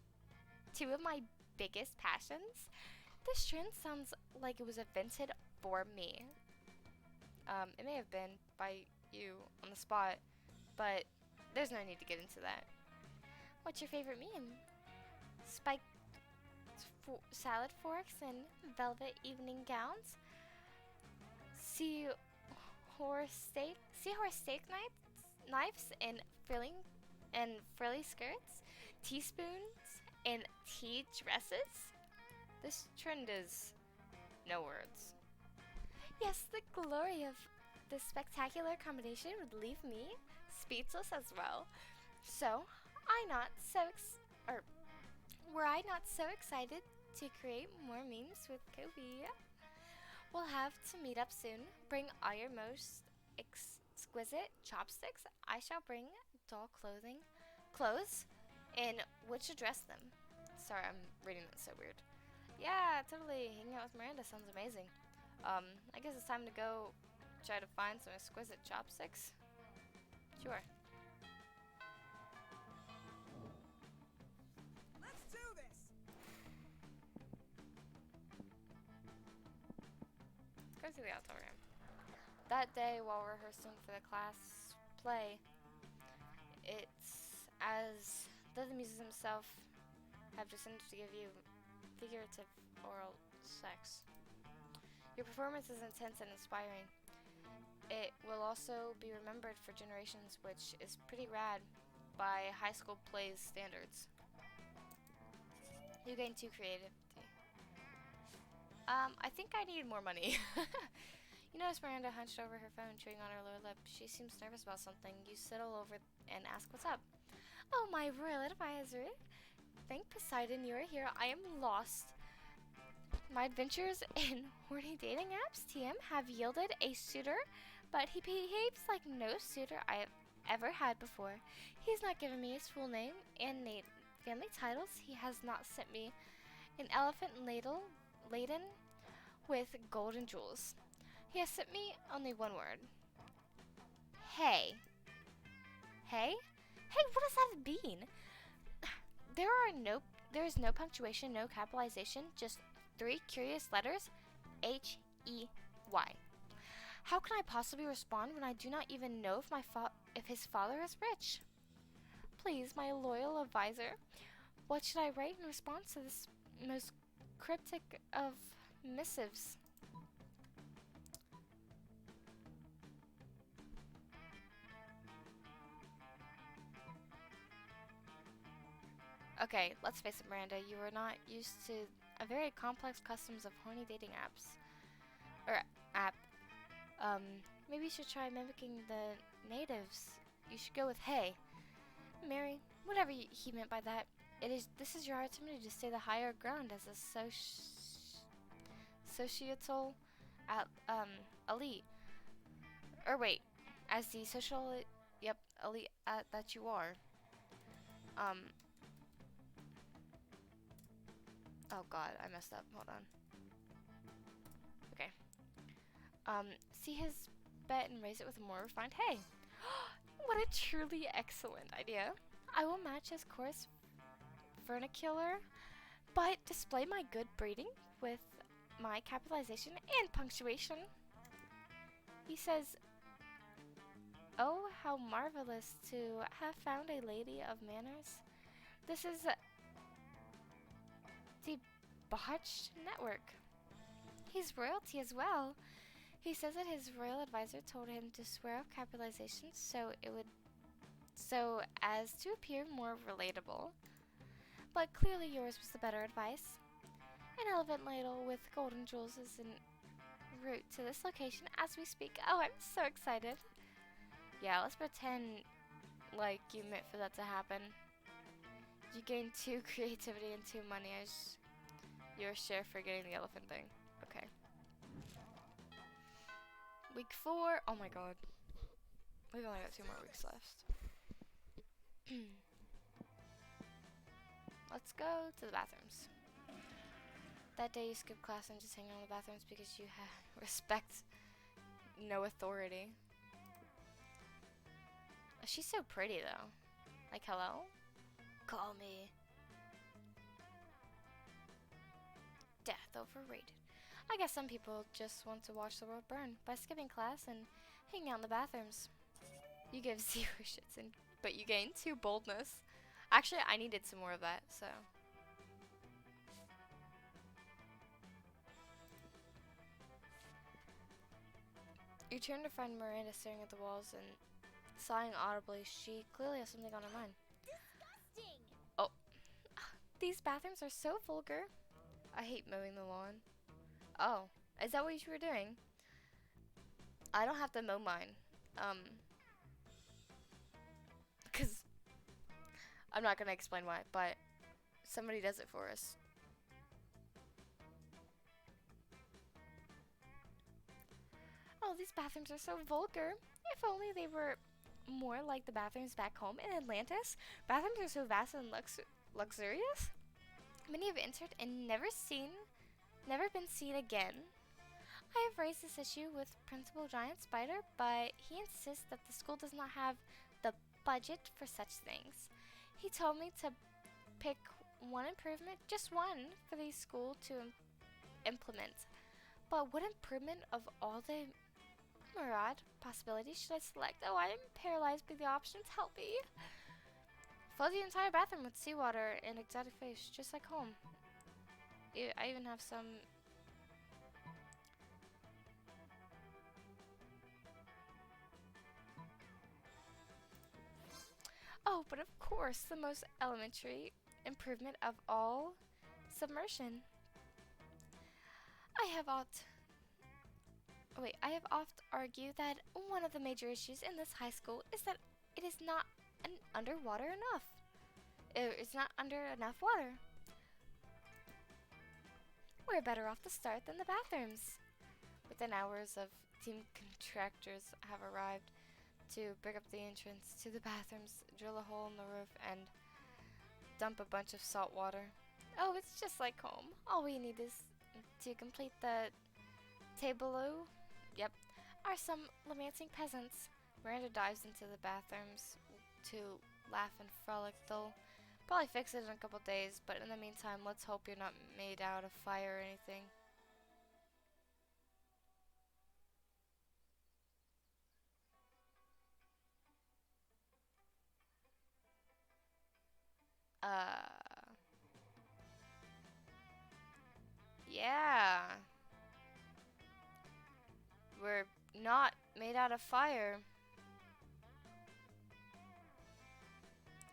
two of my biggest passions. This trend sounds like it was invented for me. It may have been by you on the spot, but there's no need to get into that. What's your favorite meme? Spiked salad forks and velvet evening gowns? Seahorse steak knives and frilly skirts? Teaspoons and tea dresses? This trend is no words. Yes, the glory of this spectacular combination would leave me speechless as well. So, were I not so excited to create more memes with Kobbi? We'll have to meet up soon. Bring all your most exquisite chopsticks. I shall bring doll clothes, in which to dress them. Sorry, I'm reading that so weird. Yeah, totally. Hanging out with Miranda sounds amazing. I guess it's time to go try to find some exquisite chopsticks. Sure. Let's do this. Let's go to the auditorium. That day, while rehearsing for the class play, it's as though the muses himself have descended to give you figurative oral sex. Your performance is intense and inspiring. It will also be remembered for generations, which is pretty rad by high school plays standards. You gain 2 creativity. I think I need more money. You notice Miranda hunched over her phone, chewing on her lower lip. She seems nervous about something. You sidle over and ask what's up. Oh, my royal advisor. Thank Poseidon you are here. I am lost. My adventures in horny dating apps, TM, have yielded a suitor, but he behaves like no suitor I have ever had before. He's not given me his full name and family titles. He has not sent me an elephant laden with gold and jewels. He has sent me only one word. Hey. Hey? Hey, what does that mean? There is no punctuation, no capitalization, just 3 curious letters, H-E-Y. How can I possibly respond when I do not even know if his father is rich? Please, my loyal advisor, what should I write in response to this most cryptic of missives? Okay, let's face it, Miranda, you are not used to a very complex customs of horny dating apps. Or app. Maybe you should try mimicking the natives. You should go with hey. Mary, whatever he meant by that, this is your opportunity to stay the higher ground as a societal elite. Or wait, as the social, elite that you are. Oh god, I messed up. Hold on. Okay. See his bet and raise it with a more refined hay. What a truly excellent idea. I will match his coarse vernacular, but display my good breeding with my capitalization and punctuation. He says, oh, how marvelous to have found a lady of manners. This is the botched network. He's royalty as well. He says that his royal advisor told him to swear off capitalization so as to appear more relatable. But clearly yours was the better advice. An elephant ladle with golden jewels is en route to this location as we speak. Oh, I'm so excited. Yeah, let's pretend like you meant for that to happen. You gain 2 creativity and 2 money as your share for getting the elephant thing. Okay. Week 4. Oh my god. We've only got 2 more weeks left. Let's go to the bathrooms. That day you skip class and just hang out in the bathrooms because you respect no authority. She's so pretty though. Like, hello? Call me. Death overrated. I guess some people just want to watch the world burn by skipping class and hanging out in the bathrooms. You give 0 shits, but you gain 2 boldness. Actually, I needed some more of that, so. You turn to find Miranda staring at the walls and sighing audibly. She clearly has something on her mind. Disgusting! Oh, these bathrooms are so vulgar. I hate mowing the lawn. Oh, is that what you were doing? I don't have to mow mine. Because I'm not going to explain why, but somebody does it for us. Oh, these bathrooms are so vulgar. If only they were more like the bathrooms back home in Atlantis. Bathrooms are so vast and luxurious. Many have entered and never been seen again. I have raised this issue with Principal Giant Spider, but he insists that the school does not have the budget for such things. He told me to pick one improvement, just one, for the school to implement. But what improvement of all the myriad possibilities should I select? Oh, I am paralyzed by the options. Help me. Fill the entire bathroom with seawater and exotic fish, just like home. I even have some. Oh, but of course, the most elementary improvement of all, submersion. I have oft argued that one of the major issues in this high school is that it is not underwater enough. It's not under enough water. We're better off to start than the bathrooms. Within hours of team contractors have arrived to break up the entrance to the bathrooms, drill a hole in the roof, and dump a bunch of salt water. Oh, it's just like home. All we need is to complete the tableau. Yep, are some lamenting peasants. Miranda dives into the bathrooms to laugh and frolic. They'll probably fix it in a couple days, but in the meantime, let's hope you're not made out of fire or anything. Yeah. We're not made out of fire.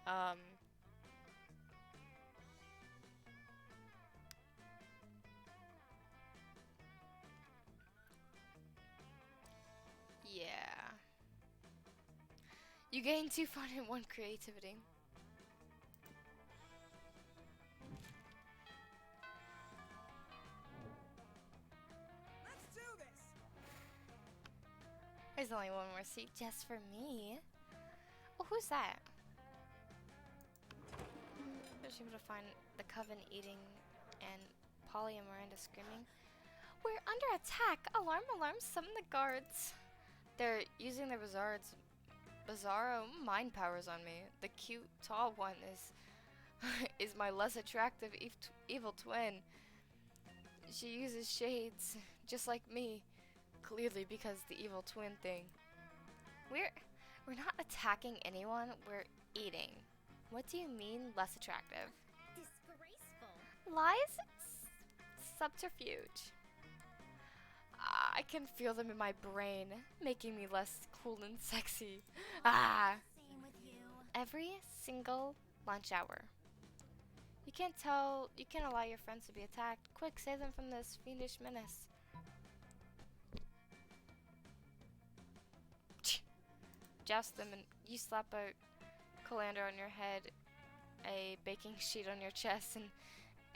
Um. Yeah. You gain 2 fun and 1 creativity. Let's do this. There's only one more seat just for me. Oh, who's that? I was able to find the coven eating and Polly and Miranda screaming. We're under attack! Alarm, alarm, summon the guards. They're using their bizarro mind powers on me. The cute, tall one is my less attractive evil twin. She uses shades, just like me. Clearly because the evil twin thing. We're not attacking anyone, we're eating. What do you mean less attractive? Disgraceful. Lies? Subterfuge. I can feel them in my brain, making me less cool and sexy. Ah! Same with you. Every single lunch hour. You can't allow your friends to be attacked. Quick, save them from this fiendish menace. Joust them and you slap a colander on your head, a baking sheet on your chest, and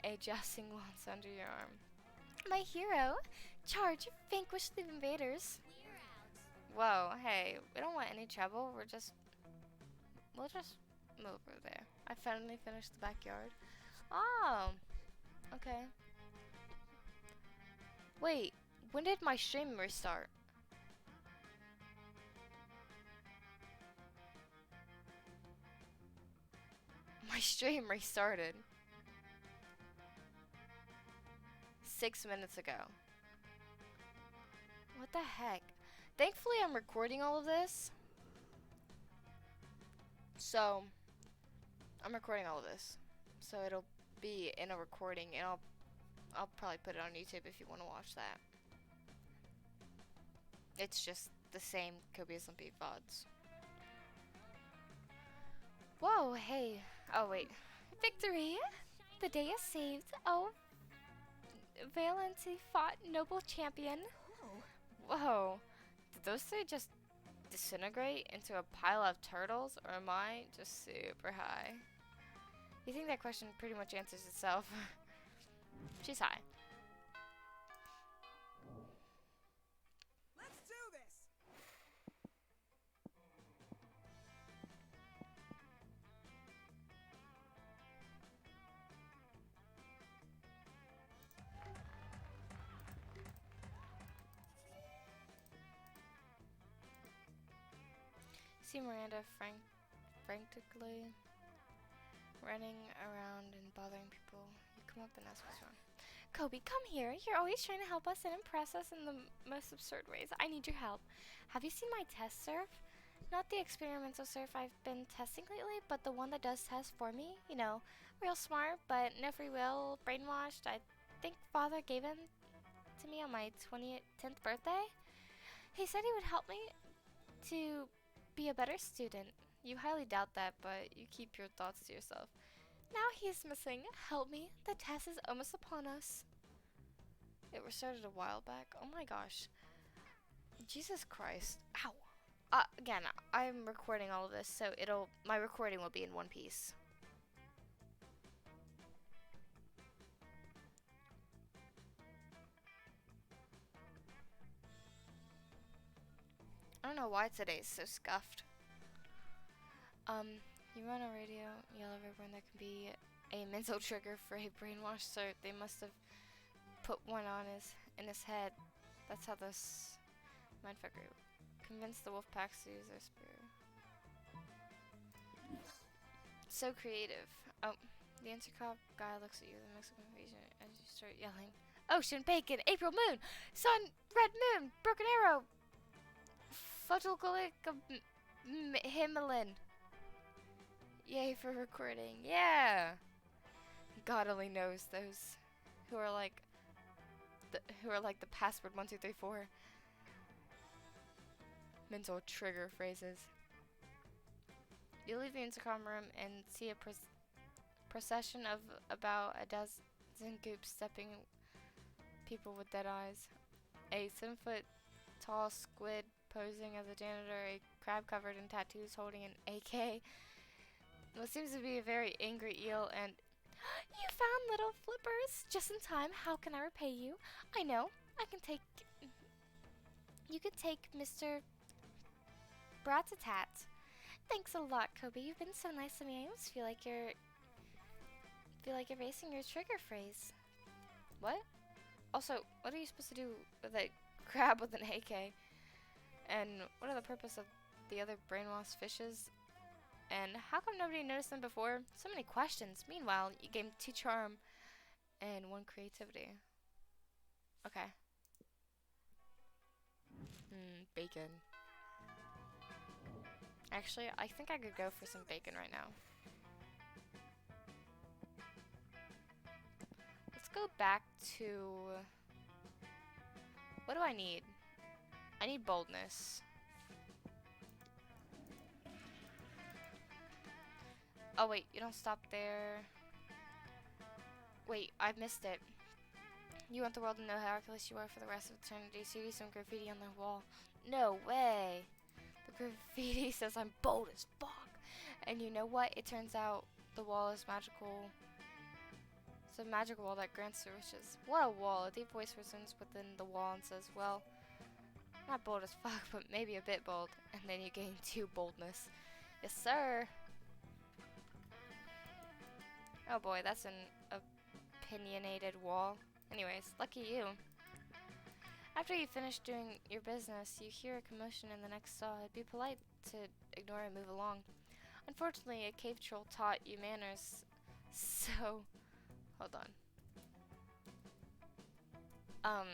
a jousting lance under your arm. My hero! Charge! Vanquish the invaders! We're out. Whoa, hey, we don't want any trouble. We'll just move over there. I finally finished the backyard. Oh, okay. Wait, when did my stream restart? My stream restarted 6 minutes ago. What the heck? Thankfully, I'm recording all of this. So, I'm recording all of this. So it'll be in a recording, and I'll probably put it on YouTube if you want to watch that. It's just the same Kobbi Limpy VODs. Whoa, hey. Oh, wait. Victory! The day is saved. Oh, valiantly fought noble champion. Whoa. Did those three just disintegrate into a pile of turtles, or am I just super high? You think that question pretty much answers itself. She's high. Let's do this. See Miranda frantically running around and bothering people. You come up and ask what's wrong. Kobbi, come here. You're always trying to help us and impress us in the most absurd ways. I need your help. Have you seen my test surf? Not the experimental surf I've been testing lately, but the one that does tests for me. You know, real smart, but no free will, brainwashed. I think Father gave him to me on my 10th birthday. He said he would help me to be a better student. You highly doubt that, but you keep your thoughts to yourself. Now he is missing. Help me. The test is almost upon us. It restarted a while back. Oh my gosh. Jesus Christ. Ow. Again, I'm recording all of this, so my recording will be in one piece. I don't know why today's so scuffed. You run a radio, yell everywhere, and there can be a mental trigger for a brainwash, so they must have put one on in his head. That's how this mindfucker convinced the wolf packs to use their spear. So creative. Oh, the intercom guy looks at you with a mix of confusion as you start yelling. Ocean, bacon, April moon, sun, red moon, broken arrow, photoglyph, Himalayan. Yay for recording. Yeah. God only knows those who are like the password 1234. Mental trigger phrases. You leave the intercom room and see a procession of about a dozen goops stepping people with dead eyes. A 7-foot tall squid posing as a janitor, a crab covered in tattoos holding an AK. What seems to be a very angry eel, and you found little flippers just in time. How can I repay you? I know. You could take Mr. Bratatat. Thanks a lot, Kobbi. You've been so nice to me. I almost feel like you're erasing your trigger phrase. What? Also, what are you supposed to do with a crab with an AK? And what are the purpose of the other brainwashed fishes? And how come nobody noticed them before? So many questions. Meanwhile, you gained 2 charm and 1 creativity. Okay. Bacon. Actually, I think I could go for some bacon right now. Let's go back to... What do I need? I need boldness. Oh wait, you don't stop there. Wait, I missed it. You want the world to know how reckless you are for the rest of eternity, so you do some graffiti on the wall. No way! The graffiti says I'm bold as fuck. And you know what? It turns out the wall is magical. It's a magical wall that grants your wishes. What a wall! A deep voice resonates within the wall and says, well, not bold as fuck, but maybe a bit bold. And then you gain 2 boldness. Yes, sir! Oh boy, that's an opinionated wall. Anyways, lucky you. After you finish doing your business, you hear a commotion in the next stall. It'd be polite to ignore and move along. Unfortunately, a cave troll taught you manners, so... Hold on. Um...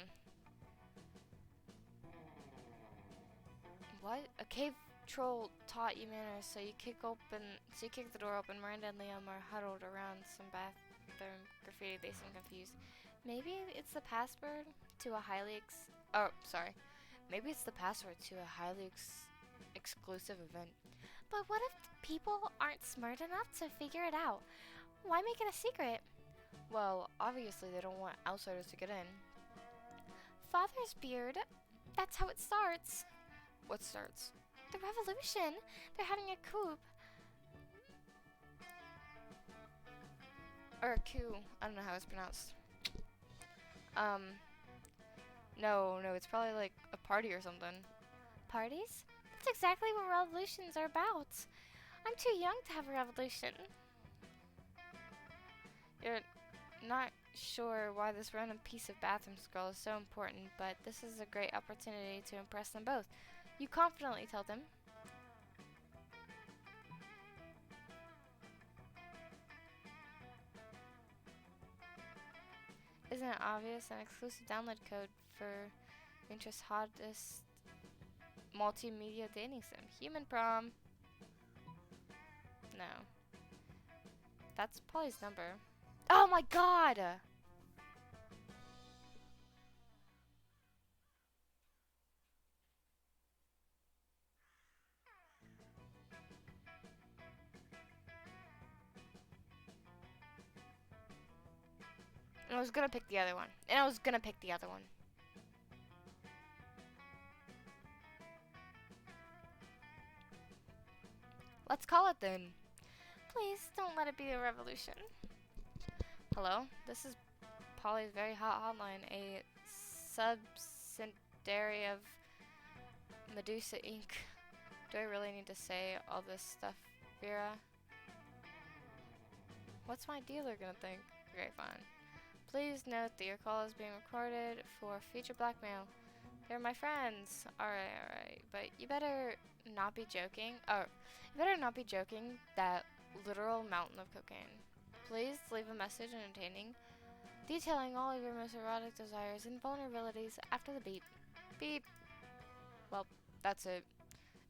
What? A cave troll taught you manners, so you kick the door open. Miranda and Liam are huddled around some bathroom graffiti. They seem confused. Maybe it's the password to a Maybe it's the password to a highly exclusive event. But what if people aren't smart enough to figure it out? Why make it a secret? Well, obviously they don't want outsiders to get in. Father's beard. That's how it starts. What starts? The revolution. They're having a coup. Or a coup. I don't know how it's pronounced. No, it's probably like a party or something. Parties? That's exactly what revolutions are about. I'm too young to have a revolution. You're not sure why this random piece of bathroom scroll is so important, but this is a great opportunity to impress them both. You confidently tell them. Isn't it obvious? An exclusive download code for Pinterest's hottest multimedia dating sim. Human prom. No. That's Polly's number. Oh my god! And I was gonna pick the other one. Let's call it then. Please don't let it be a revolution. Hello? This is Polly's very hot hotline, a subsidiary of Medusa Inc. Do I really need to say all this stuff, Vera? What's my dealer gonna think? Okay, fine. Please note that your call is being recorded for future blackmail. They're my friends. Alright. But you better not be joking. That literal mountain of cocaine. Please leave a message entertaining, detailing all of your most erotic desires and vulnerabilities after the beep. Beep. Well, that's it.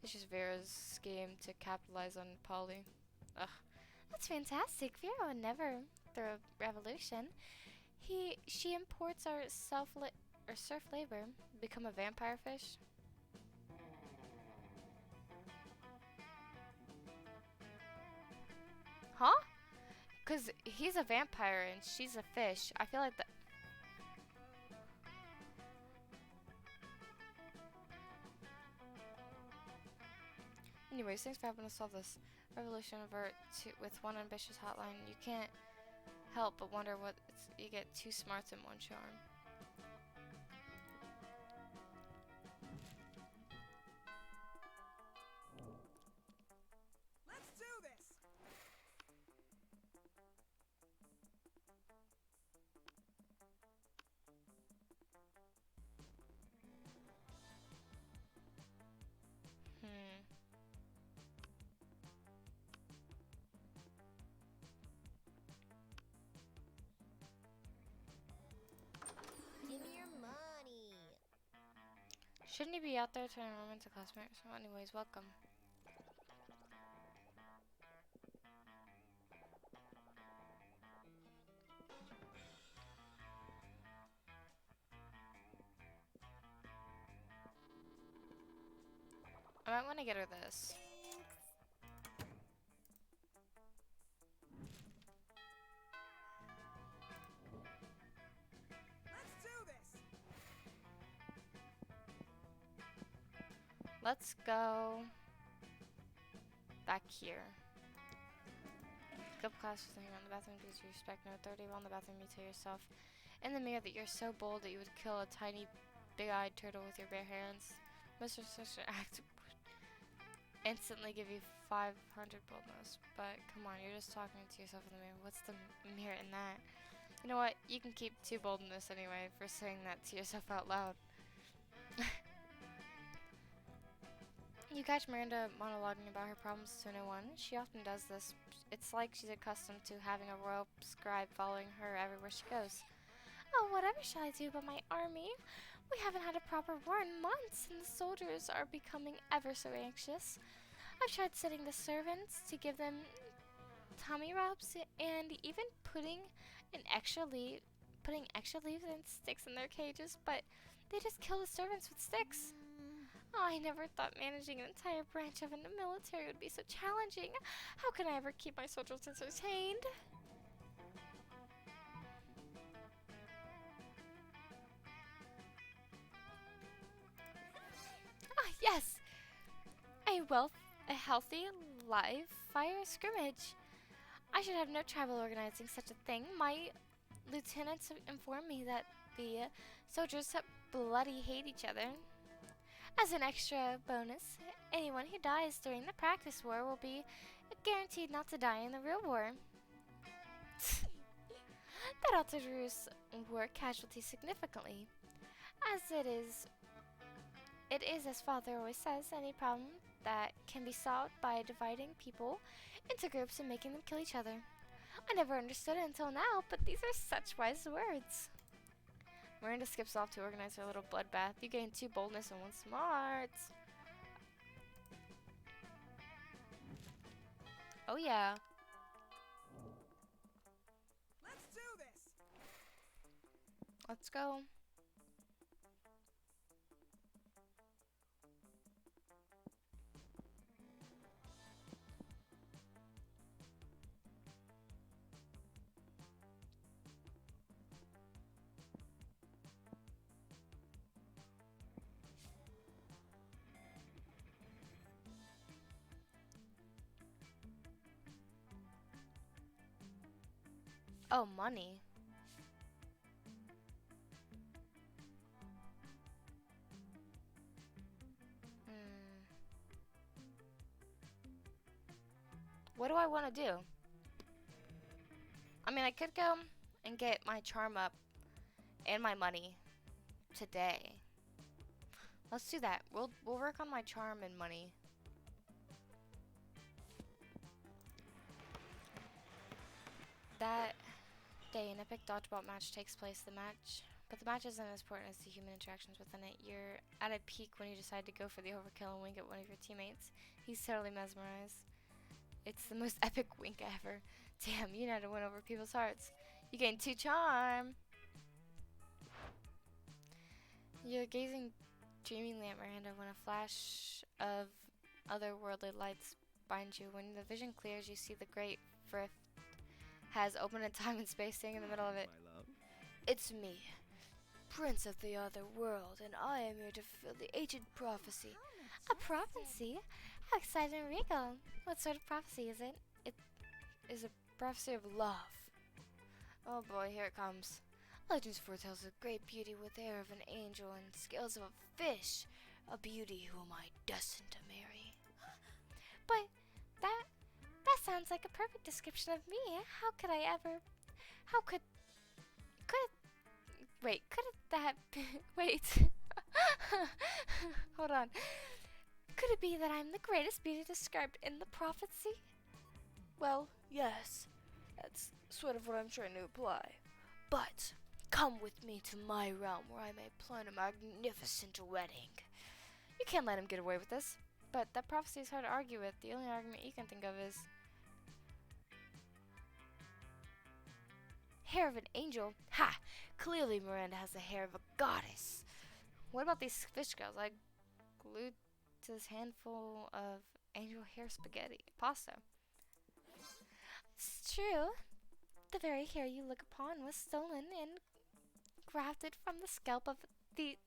It's just Vera's scheme to capitalize on Polly. Ugh. That's fantastic. Vera would never throw a revolution. She imports our surf labor. Become a vampire fish. Huh? Cause he's a vampire and she's a fish. I feel like that. Anyways, thanks for helping us solve this revolution with one ambitious hotline. You can't help but wonder what you get two smarts in one charm. Let's do this. Give me your money. Shouldn't you be out there turning women to classmates? Well, anyways, welcome. I might want to get her this. Let's do this. Let's go back here. Good class for hanging on the bathroom because you respect no authority. While in the bathroom, you tell yourself in the mirror that you're so bold that you would kill a tiny, big-eyed turtle with your bare hands. Mr. Such act would instantly give you 500 boldness. But come on, you're just talking to yourself in the mirror. What's the merit in that? You know what? You can keep 2 boldness anyway for saying that to yourself out loud. You catch Miranda monologuing about her problems to no one. She often does this. It's like she's accustomed to having a royal scribe following her everywhere she goes. Oh, whatever shall I do about my army? We haven't had a proper war in months, and the soldiers are becoming ever so anxious. I've tried setting the servants to give them tummy rubs and even putting extra leaves and sticks in their cages, but they just kill the servants with sticks. Oh, I never thought managing an entire branch of the military would be so challenging. How can I ever keep my soldiers entertained? Ah, yes! A healthy, live fire scrimmage. I should have no trouble organizing such a thing. My lieutenants informed me that the soldiers bloody hate each other. As an extra bonus, anyone who dies during the practice war will be guaranteed not to die in the real war. That ought to reduce war casualties significantly. As it is, as Father always says, any problem that can be solved by dividing people into groups and making them kill each other. I never understood it until now, but these are such wise words. Miranda skips off to organize her little bloodbath. You gain 2 boldness and 1 smarts. Oh yeah. Let's do this. Let's go. Oh, money. What do I want to do? I mean, I could go and get my charm up and my money today. Let's do that. We'll work on my charm and money. That day, an epic dodgeball match takes place. But the match isn't as important as the human interactions within it. You're at a peak when you decide to go for the overkill and wink at one of your teammates. He's totally mesmerized. It's the most epic wink ever. Damn, you know how to win over people's hearts. You gain 2 charm. You're gazing dreamingly at Miranda when a flash of otherworldly lights bind you. When the vision clears, you see the great rift has opened in time and space, standing in the middle of it. It's me, Prince of the Other World, and I am here to fulfill the ancient prophecy. A prophecy? How exciting and regal. What sort of prophecy is it? It is a prophecy of love. Oh boy, here it comes. Legends foretells a great beauty with the air of an angel and scales of a fish, a beauty whom I destined to marry. But that sounds like a perfect description of me. How could I ever? How could it that? Wait. Hold on. Could it be that I'm the greatest beauty described in the prophecy? Well, yes. That's sort of what I'm trying to imply. But come with me to my realm where I may plan a magnificent wedding. You can't let him get away with this. But that prophecy is hard to argue with. The only argument you can think of is hair of an angel. Ha! Clearly Miranda has the hair of a goddess. What about these fish scales? I glued to this handful of angel hair spaghetti pasta. It's true. The very hair you look upon was stolen and grafted from the scalp of the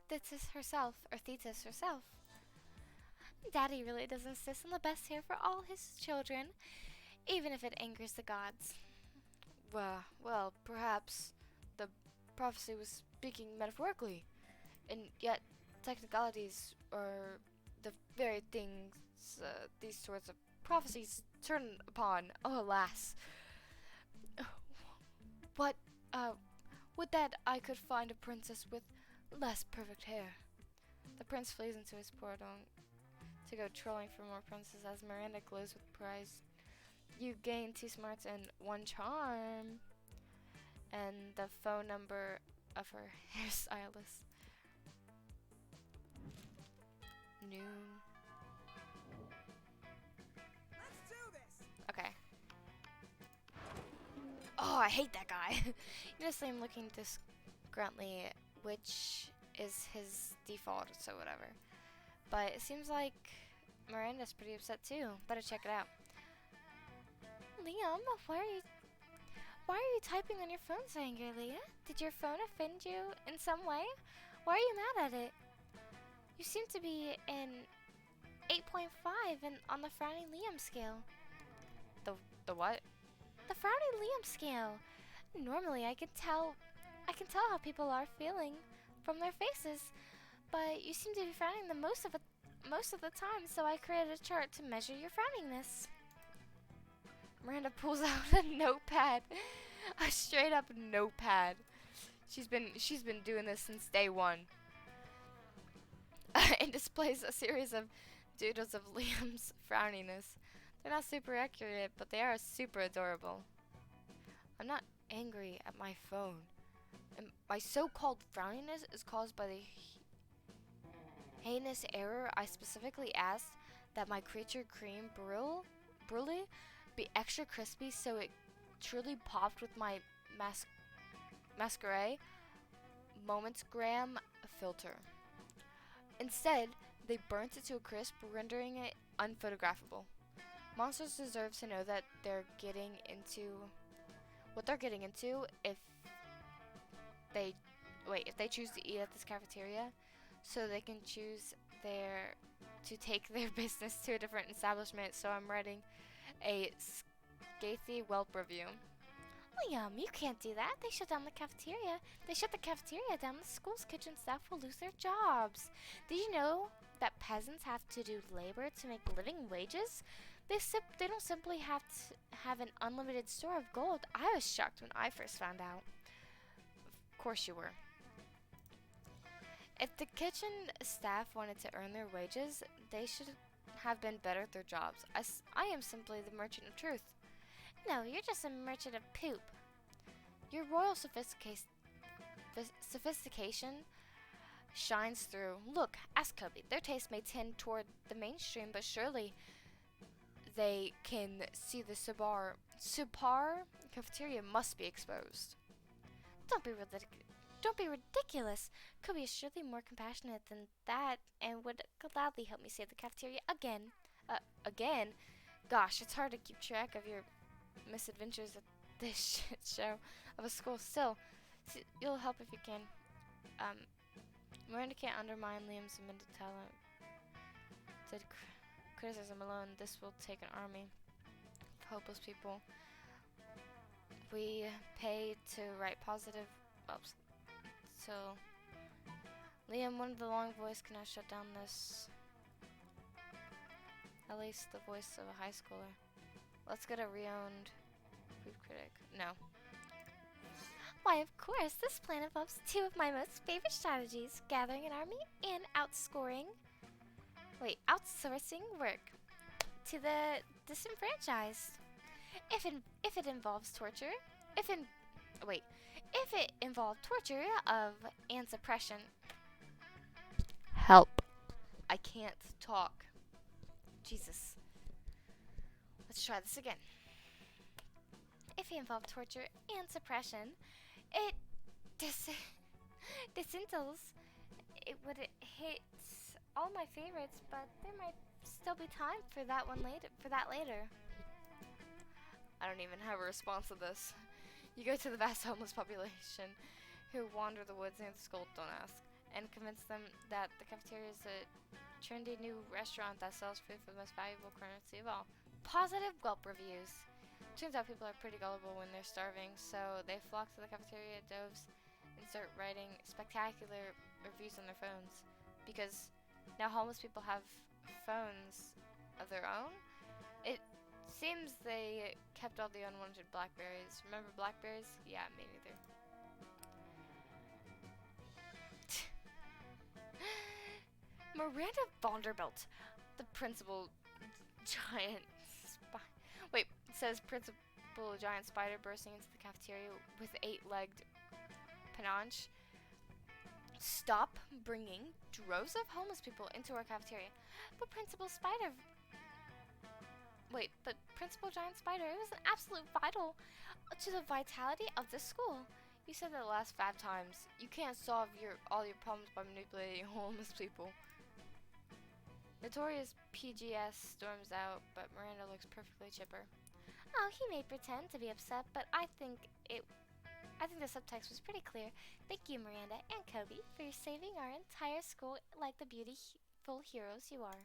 Thetis herself, or Thetis herself. Daddy really does insist on the best hair for all his children, even if it angers the gods. Well, perhaps the prophecy was speaking metaphorically, and yet technicalities are the very things these sorts of prophecies turn upon. Oh, alas. What, would that I could find a princess with less perfect hair. The prince flees into his portal to go trolling for more princes as Miranda glows with prize. You gain 2 smarts and 1 charm. And the phone number of her hairstylist. Noon. Let's do this. Okay. Oh, I hate that guy. You just see him looking disgruntly, which is his default, so whatever. But it seems like Miranda's pretty upset too. Better check it out. Liam, why are you typing on your phone so angrily? Did your phone offend you in some way? Why are you mad at it? You seem to be in 8.5 and on the frowny Liam scale. The what? The frowny Liam scale. Normally I can tell how people are feeling from their faces, but you seem to be frowning the most of the time, so I created a chart to measure your frowningness. Miranda pulls out a notepad. A straight up notepad. She's been doing this since day 1. And displays a series of doodles of Liam's frowniness. They're not super accurate, but they are super adorable. I'm not angry at my phone. And my so-called frowniness is caused by the heinous error. I specifically asked that my creature cream brulee be extra crispy so it truly popped with my masquerade moments gram filter. Instead, they burnt it to a crisp, rendering it unphotographable. Monsters deserve to know that they're getting into what they're getting into if they choose to eat at this cafeteria, so they can choose to take their business to a different establishment. So I'm writing a scathy Whelp review. Liam, you can't do that. They shut down the cafeteria. They shut the cafeteria down. The school's kitchen staff will lose their jobs. Did you know that peasants have to do labor to make living wages? They don't simply have to have an unlimited store of gold. I was shocked when I first found out. Of course you were. If the kitchen staff wanted to earn their wages, they should have been better at their jobs. I am simply the merchant of truth. No, you're just a merchant of poop. Your royal sophistication shines through. Look, ask Kobbi. Their taste may tend toward the mainstream, but surely they can see the subpar cafeteria must be exposed. Don't be ridiculous. Kobbi is surely more compassionate than that and would gladly help me save the cafeteria again. Again? Gosh, it's hard to keep track of your misadventures at this shit show of a school. Still, you'll help if you can. Miranda can't undermine Liam's admitted talent. Did criticism alone, this will take an army of hopeless people. We pay to write positive. So, Liam, one of the long voice cannot shut down this. At least the voice of a high schooler. Let's get a reowned food critic. No. Why, of course, this plan involves 2 of my most favorite strategies, gathering an army and outsourcing work to the disenfranchised. If it involves torture, if it involved torture and suppression. Help. I can't talk. Jesus. Let's try this again. If it involved torture and suppression, it disentals. It would hit all my favorites, but there might still be time for that later. I don't even have a response to this. You go to the vast homeless population who wander the woods and the school, don't ask, and convince them that the cafeteria is a trendy new restaurant that sells food for the most valuable currency of all. Positive Whelp reviews. Turns out people are pretty gullible when they're starving, so they flock to the cafeteria doves and start writing spectacular reviews on their phones. Because now homeless people have phones of their own. It seems they kept all the unwanted blackberries. Remember blackberries? Yeah, me neither. Miranda Vanderbilt, the principal giant Wait, it says principal giant spider bursting into the cafeteria with 8-legged panache. Stop bringing droves of homeless people into our cafeteria. But Principal Giant Spider, it was an absolute vital to the vitality of the school. You said that the last 5 times. You can't solve all your problems by manipulating homeless people. Notorious PGS storms out, but Miranda looks perfectly chipper. Oh, he may pretend to be upset, but I think the subtext was pretty clear. Thank you, Miranda and Kobbi, for saving our entire school like the beautiful heroes you are.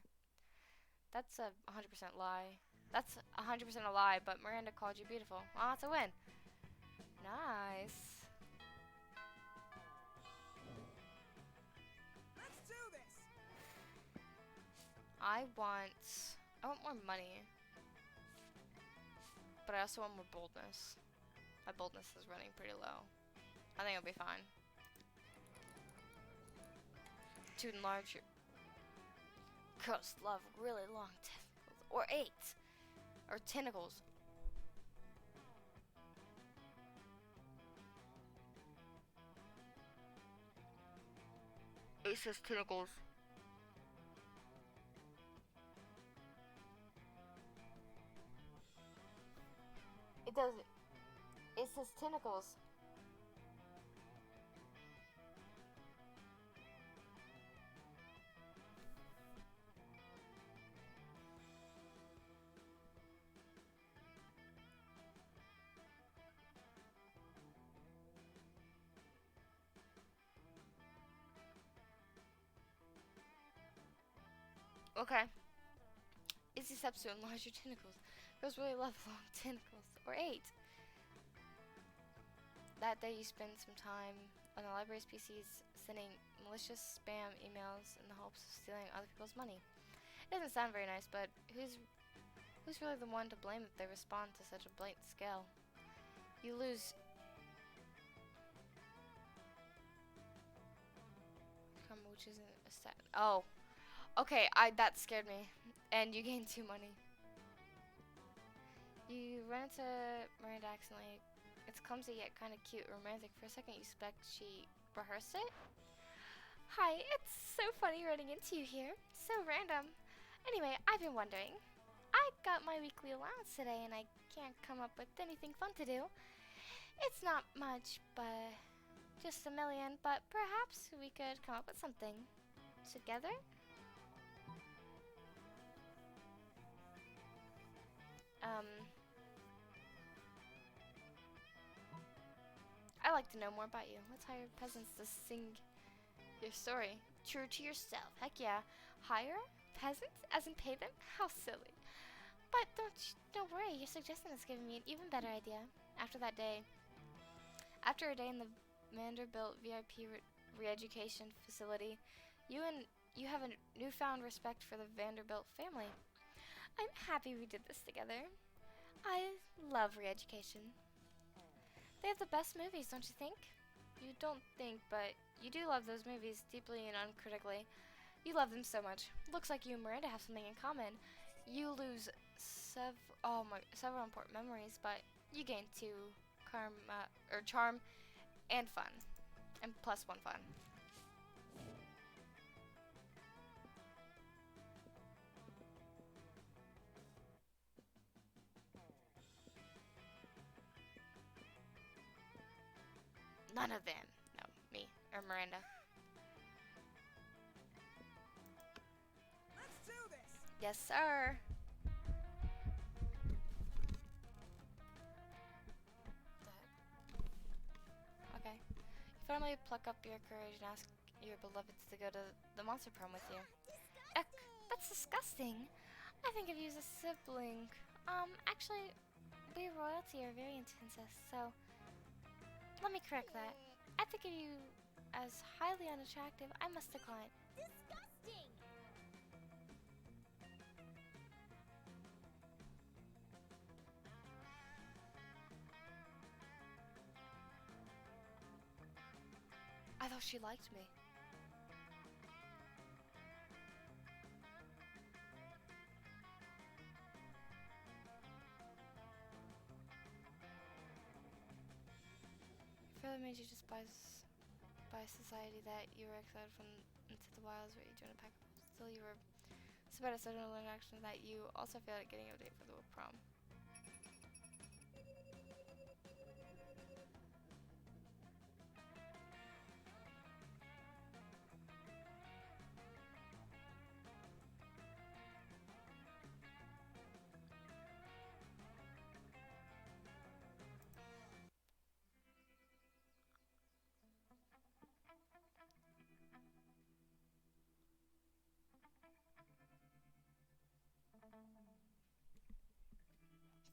That's a 100% lie. That's 100% a lie, but Miranda called you beautiful. Well, that's a win. Nice. Let's do this. I want more money. But I also want more boldness. My boldness is running pretty low. I think it'll be fine. To enlarge your... Girls love really long tentacles. Or 8. Or tentacles. It says tentacles. It doesn't. It says tentacles. Okay. Easy steps to enlarge your tentacles. Girls really love long tentacles. Or 8. That day you spend some time on the library's PCs sending malicious spam emails in the hopes of stealing other people's money. It doesn't sound very nice, but who's really the one to blame if they respond to such a blatant scale? You lose... which isn't a stat... Oh. Okay, that scared me. And you gain 2 money. You run into Miranda accidentally. It's clumsy yet kind of cute, romantic. For a second you suspect she rehearsed it. Hi, it's so funny running into you here. So random. Anyway, I've been wondering. I got my weekly allowance today and I can't come up with anything fun to do. It's not much, but just $1 million, but perhaps we could come up with something. Together? I'd like to know more about you. Let's hire peasants to sing your story. True to yourself. Heck yeah. Hire peasants as in pay them? How silly. But don't worry. Your suggestion is giving me an even better idea. After a day in the Vanderbilt VIP re-education facility, you have a newfound respect for the Vanderbilt family. I'm happy we did this together. I love re-education. They have the best movies, don't you think? You don't think, but you do love those movies deeply and uncritically. You love them so much. Looks like you and Miranda have something in common. You lose several important memories, but you gain 2 charm and fun. And plus 1 fun. None of them. No, me or Miranda. Let's do this. Yes, sir. Okay. You finally pluck up your courage and ask your beloveds to go to the monster prom with you. Eck, that's disgusting. I think of you as a sibling. Actually, we royalty are very into incest, so let me correct that. I think of you as highly unattractive. I must decline. Disgusting! I thought she liked me. father made you by society that you were exiled from into the wilds where you joined a pack of wolves. Still, you were so bad at sudden learning action that you also failed at getting a date for the prom.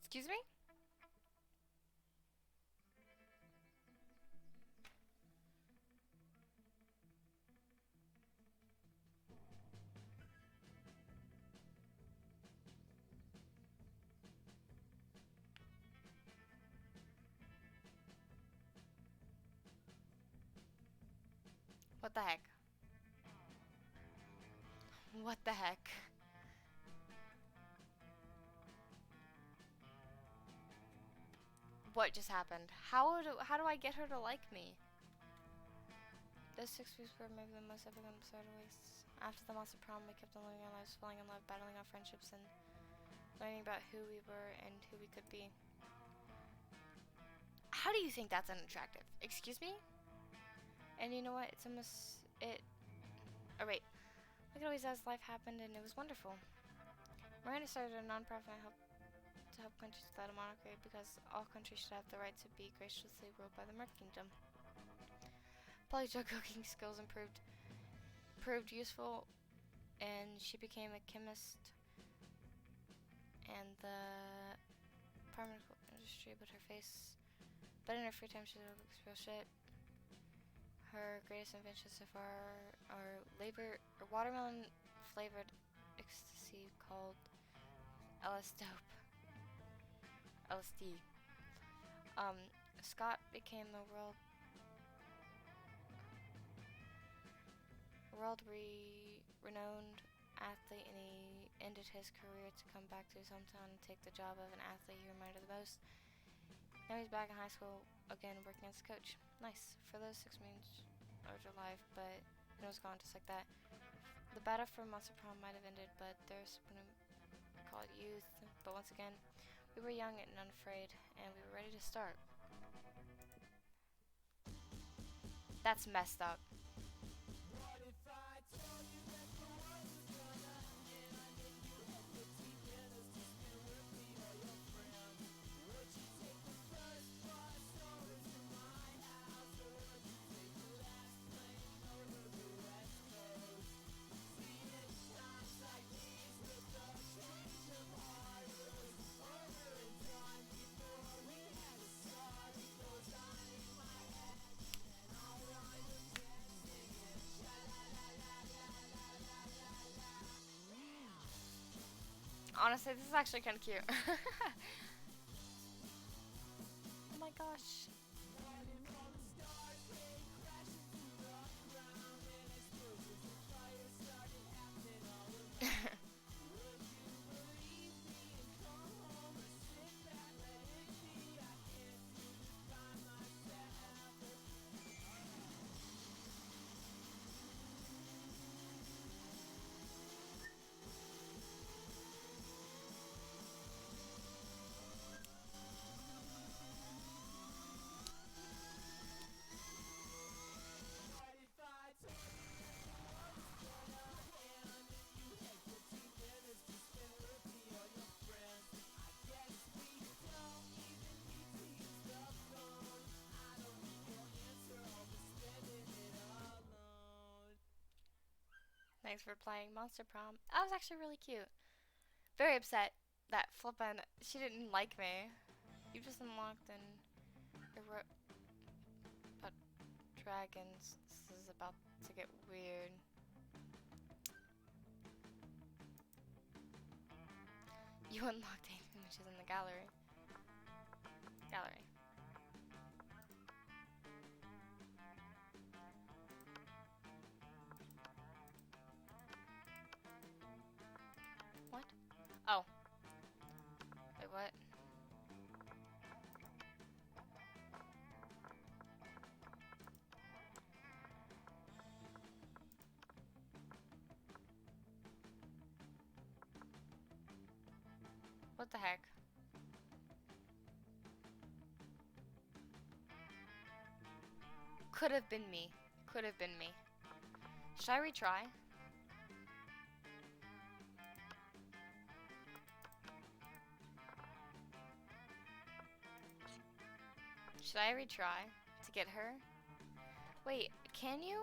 Excuse me? What the heck? What the heck? What just happened? How do I get her to like me? Those 6 weeks were maybe the most epic and absurd weeks. After the monster prom, we kept on living our lives, falling in love, battling our friendships, and learning about who we were and who we could be. How do you think that's unattractive? Excuse me? And you know what? It's almost Oh wait. Look at always as life happened, and it was wonderful. Miranda started a non-profit to help countries without a monarchy because all countries should have the right to be graciously ruled by the Merc Kingdom. Polly's drug cooking skills proved useful, and she became a chemist and the pharmaceutical industry. But in her free time, she looks real shit. Her greatest inventions so far are watermelon flavored ecstasy called LSD. Scott became a renowned athlete, and he ended his career to come back to his hometown and take the job of an athlete he reminded the most. Now he's back in high school again, working as a coach. Nice. For those 6 months of your life, but it was gone just like that. The battle for Monster Prom might have ended, but there's been call it youth. But once again, we were young and unafraid, and we were ready to start. That's messed up. Honestly, this is actually kind of cute. Oh my gosh. Thanks for playing Monster Prom. That was actually really cute. Very upset that flippin' she didn't like me. You just unlocked and about dragons. This is about to get weird. You unlocked 8 images in the gallery. What? Oh. Wait, what? What the heck? Could have been me. Could have been me. Should I retry? Should I retry to get her? Wait, can you?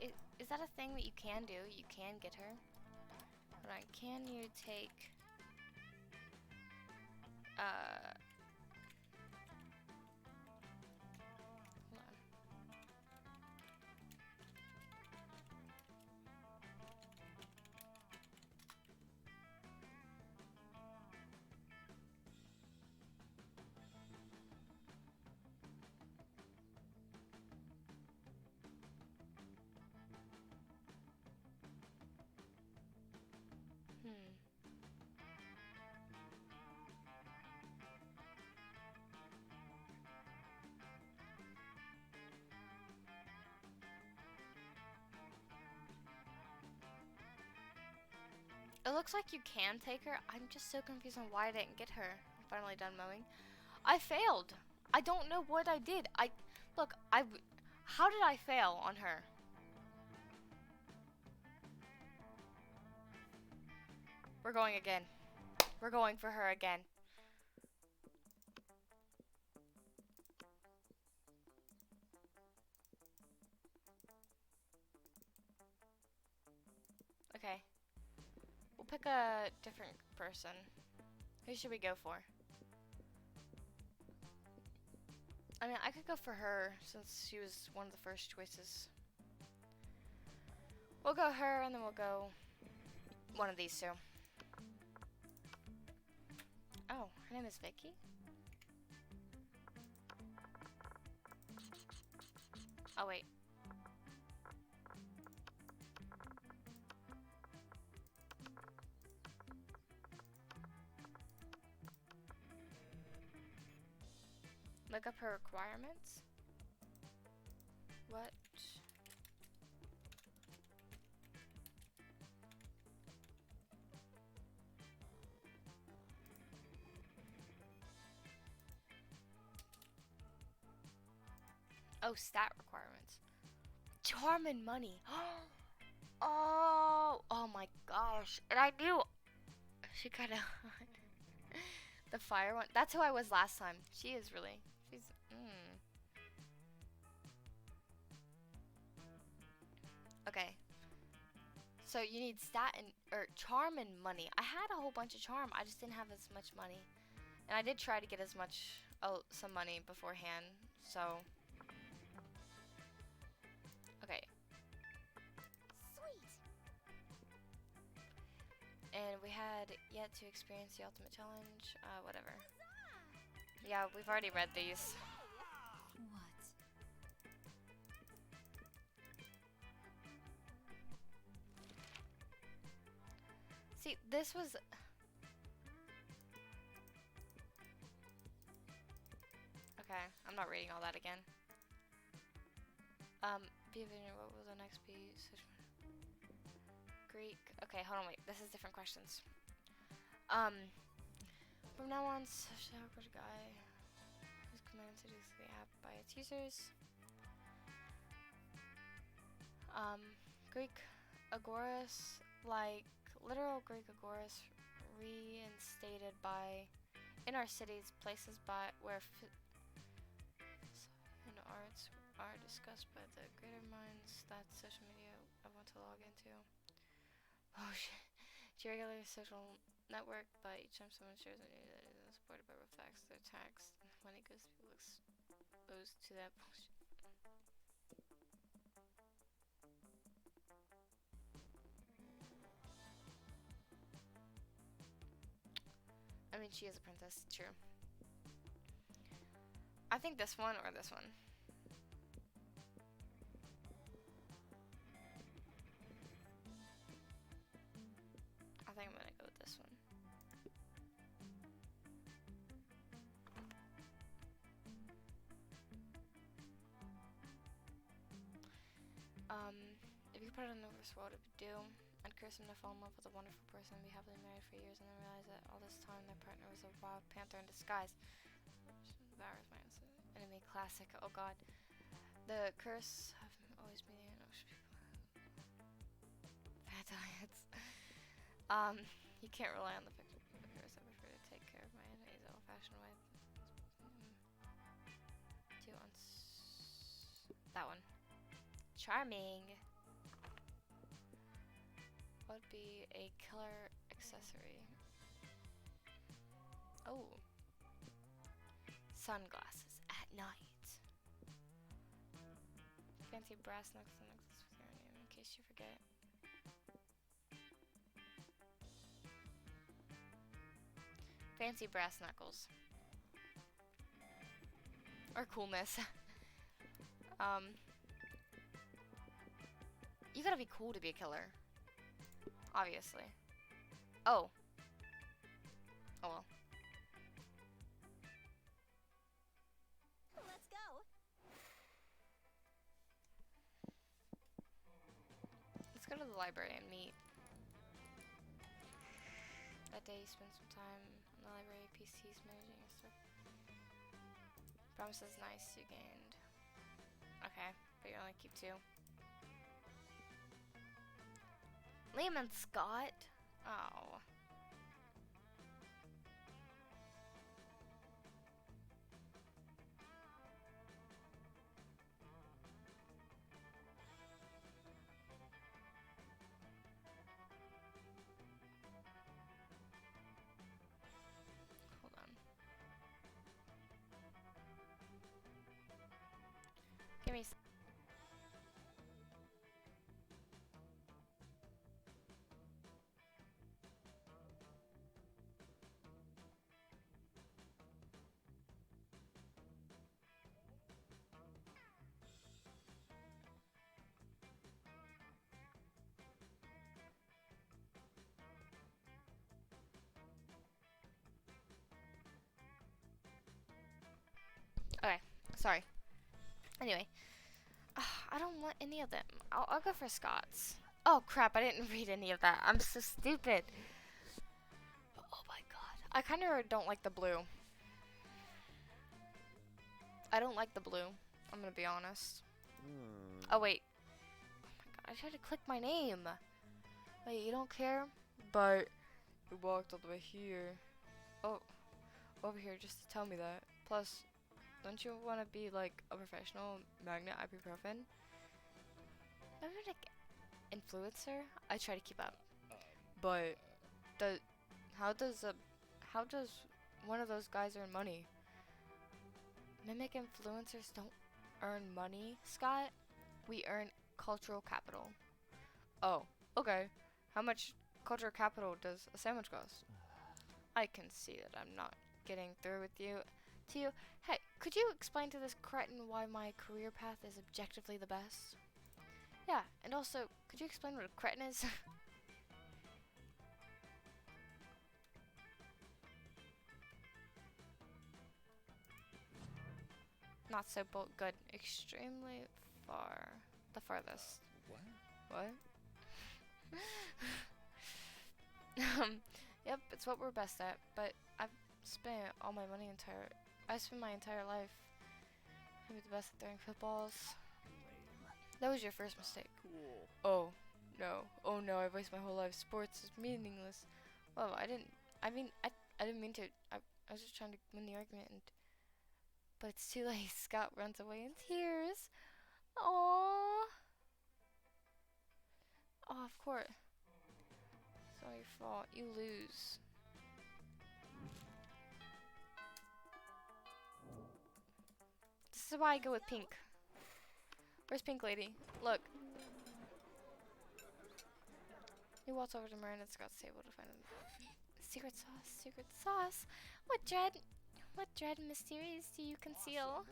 Is that a thing that you can do? You can get her? Hold on, can you take... Hold on. Hmm. It looks like you can take her. I'm just so confused on why I didn't get her. I'm finally done mowing. I failed. I don't know what I did. Look, how did I fail on her? We're going again. We're going for her again. Okay. We'll pick a different person. Who should we go for? I mean, I could go for her since she was one of the first choices. We'll go her and then we'll go one of these two. Oh, her name is Vicky? Oh, wait. Look up her requirements. What? Oh, stat requirements. Charm and money. Oh my gosh. And I knew she kind of the fire one. That's who I was last time. She's Okay. So you need stat and or charm and money. I had a whole bunch of charm. I just didn't have as much money. And I did try to get as much some money beforehand. So okay. Sweet. And we had yet to experience the ultimate challenge. Whatever. Yeah, we've already read these. What? See, this was... Okay, I'm not reading all that again. What will the next be? Greek. Okay, hold on, wait. This is different questions. From now on, social awkward guy who's commanded to use the app by its users. Greek agorist, like literal Greek agorist, reinstated by in our cities, places by where and arts are discussed by the greater minds that social media I want to log into. Oh shit. It's a regular social network, but each time someone shares a news that isn't supported by real facts, they're taxed. Money goes to people exposed to that bullshit. I mean, she is a princess, true. I think this one or this one. I think I'm gonna go with this one. If you put it in the reverse, what would it do? I'd curse them to fall in love with a wonderful person and be happily married for years and then realize that all this time their partner was a wild panther in disguise. Devours my enemy classic. Oh god. The curse of always being an ocean people. Bad diets. You can't rely on the victim of the curse. I prefer to take care of my enemies the old-fashioned way. That one. Charming. What would be a killer accessory? Oh. Sunglasses at night. Fancy brass knuckles and necklace with your name in case you forget. Fancy brass knuckles. Or coolness. You gotta be cool to be a killer. Obviously. Oh. Oh well. Let's go. Let's go to the library and meet. That day you spent some time in the library, PCs managing and stuff. Promises nice, you gained. Okay, but you only keep 2. Liam and Scott? Oh. Hold on. Give me Okay, sorry. Anyway, I don't want any of them. I'll go for Scott's. Oh crap, I didn't read any of that. I'm so stupid. Oh my god. I kind of don't like the blue. I don't like the blue. I'm gonna be honest. Oh wait. Oh my god, I tried to click my name. Wait, you don't care? But you walked all the way here. Oh, over here just to tell me that. Plus, don't you want to be like a professional magnet ibuprofen? I'm like influencer. I try to keep up, but how does one of those guys earn money? Mimic influencers don't earn money, Scott. We earn cultural capital. Oh, okay. How much cultural capital does a sandwich cost? I can see that I'm not getting through with you. To you, hey, could you explain to this cretin why my career path is objectively the best? Yeah, and also, could you explain what a cretin is? Not so good. Extremely far. The farthest. What? What? Yep, it's what we're best at, but I've spent all my money I spent my entire life maybe the best at throwing footballs. That was your first mistake. Cool. Oh, no. Oh no, I've wasted my whole life. Sports is meaningless. Well, I didn't mean to. I was just trying to win the argument, but it's too late. Scott runs away in tears. Aww. Oh, of course. It's all your fault. You lose. This is why I go with pink. Where's Pink Lady? Look. You waltz over to Miranda and Scott's table to find a secret sauce. Secret sauce. What dread mysteries do you conceal?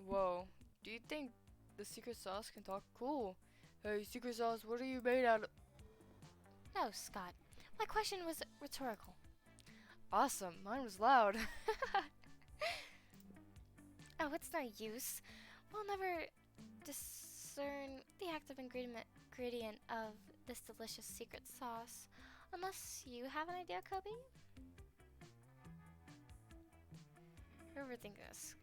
Whoa. Do you think the secret sauce can talk? Cool. Hey, secret sauce, what are you made out of? No, Scott. My question was rhetorical. Awesome. Mine was loud. Oh, it's no use. We'll never discern the active ingredient of this delicious secret sauce. Unless you have an idea, Kobbi? You're overthinking this.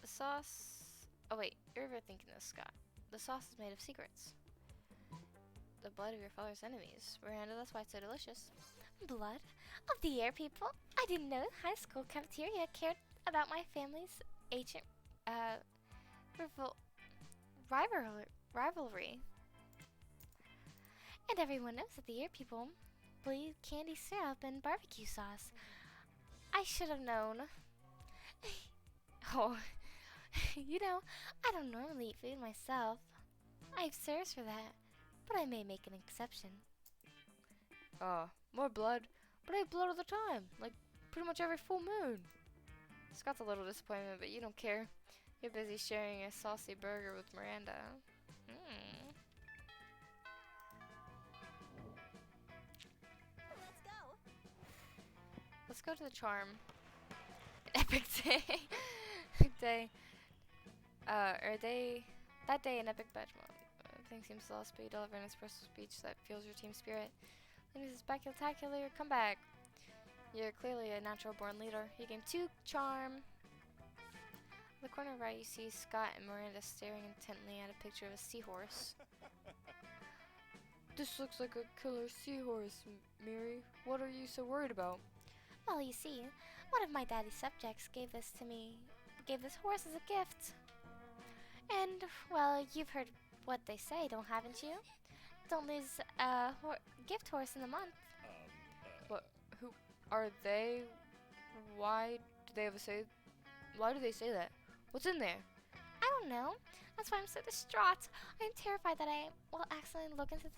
The sauce... Oh wait, you're overthinking this, Scott. The sauce is made of secrets. The blood of your father's enemies. Miranda, that's why it's so delicious. Blood of the air people? I didn't know the high school cafeteria cared about my family's ancient, rivalry. And everyone knows that the air people bleed candy syrup and barbecue sauce. I should have known. Oh, you know, I don't normally eat food myself. I have serves for that, but I may make an exception. More blood? But I have blood all the time, like pretty much every full moon. Scott's a little disappointment, but you don't care. You're busy sharing a saucy burger with Miranda. Let's go. Let's go to the charm. Epic day. day. That day in epic badge mode. Thing seems lost, but you deliver an expressive speech that fuels your team spirit. Leading to spectacular comeback. You're clearly a natural born leader. You gain 2 charm. In the corner right, you see Scott and Miranda staring intently at a picture of a seahorse. This looks like a killer seahorse, Mary. What are you so worried about? Well, you see, one of my daddy's subjects gave this to me. Gave this horse as a gift. And, well, you've heard what they say, haven't you? Don't lose a gift horse in a month. What? Who are they? Why do they Why do they say that? What's in there? I don't know. That's why I'm so distraught. I'm terrified that I will accidentally look into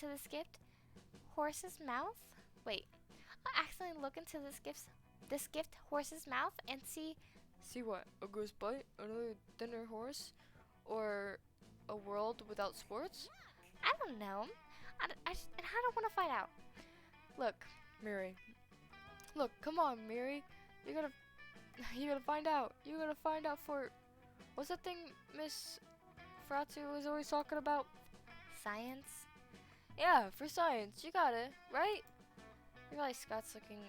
this gift horse's mouth. Wait, I'll accidentally look into this gift horse's mouth and see. See what? A ghost bite? Another dinner horse? Or a world without sports? I don't know. And I don't want to find out. Look, Miri. Look, come on, Miri. You gotta find out. You gotta find out for... What's that thing Miss Fratsu was always talking about? Science? Yeah, for science. You got it, right? You realize Scott's looking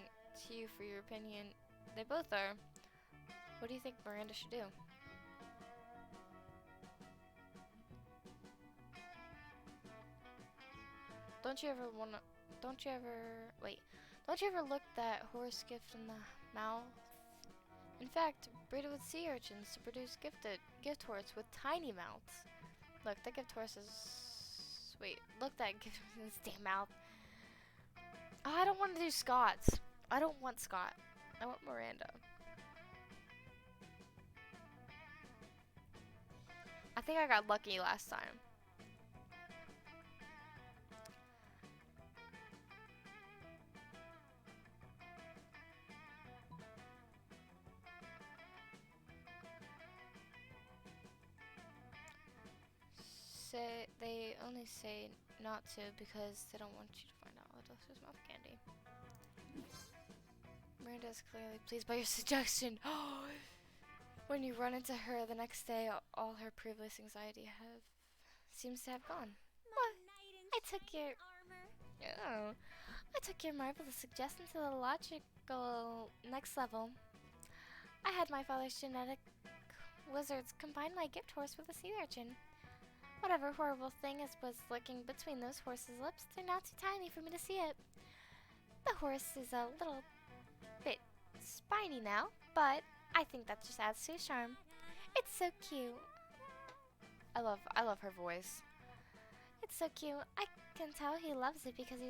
to you for your opinion. They both are. What do you think Miranda should do? Don't you ever look that horse gift in the mouth? In fact, breed it with sea urchins to produce gift horse with tiny mouths. Look, that gift horse is... Wait, look that gift horse in his damn mouth. Oh, I don't want to do Scott's. I don't want Scott. I want Miranda. I think I got lucky last time. They only say not to because they don't want you to find out the delicious mouth candy. Miranda is clearly pleased by your suggestion. When you run into her the next day, all her previous anxiety seems to have gone. I took your marvelous suggestion to the logical next level. I had my father's genetic wizards combine my gift horse with a sea urchin. Whatever horrible thing was lurking between those horses' lips, they're now too tiny for me to see it. The horse is a little bit spiny now, but I think that just adds to his charm. It's so cute. I love her voice. It's so cute. I can tell he loves it because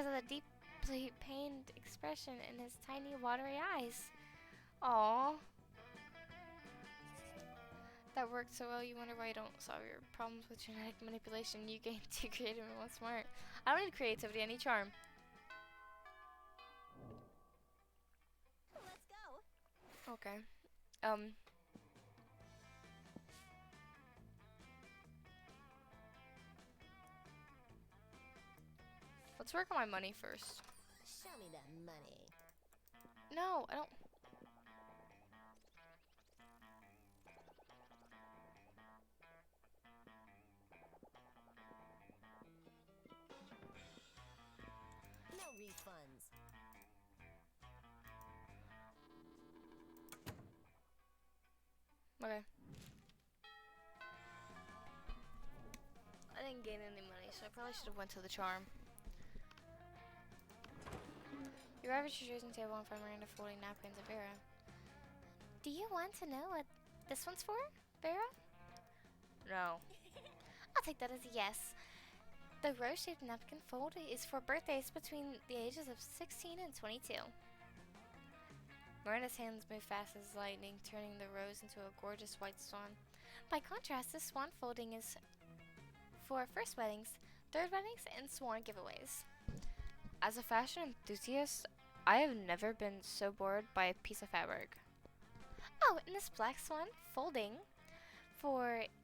of the deeply pained expression in his tiny watery eyes. Aww. That worked so well, you wonder why you don't solve your problems with genetic manipulation. You gain 2 creative and 1 smart. I don't need creativity, I need charm. Let's go. Okay. Let's work on my money first. Show me that money. No, I don't. Okay. I didn't gain any money, so I probably should have went to the charm. You arrive at your dressing table and find Miranda folding napkins at Vera. Do you want to know what this one's for, Vera? No. I'll take that as a yes. The rose-shaped napkin fold is for birthdays between the ages of 16 and 22. Miranda's hands move fast as lightning, turning the rose into a gorgeous white swan. By contrast, this swan folding is for first weddings, third weddings, and swan giveaways. As a fashion enthusiast, I have never been so bored by a piece of fabric. Oh, and this black swan folding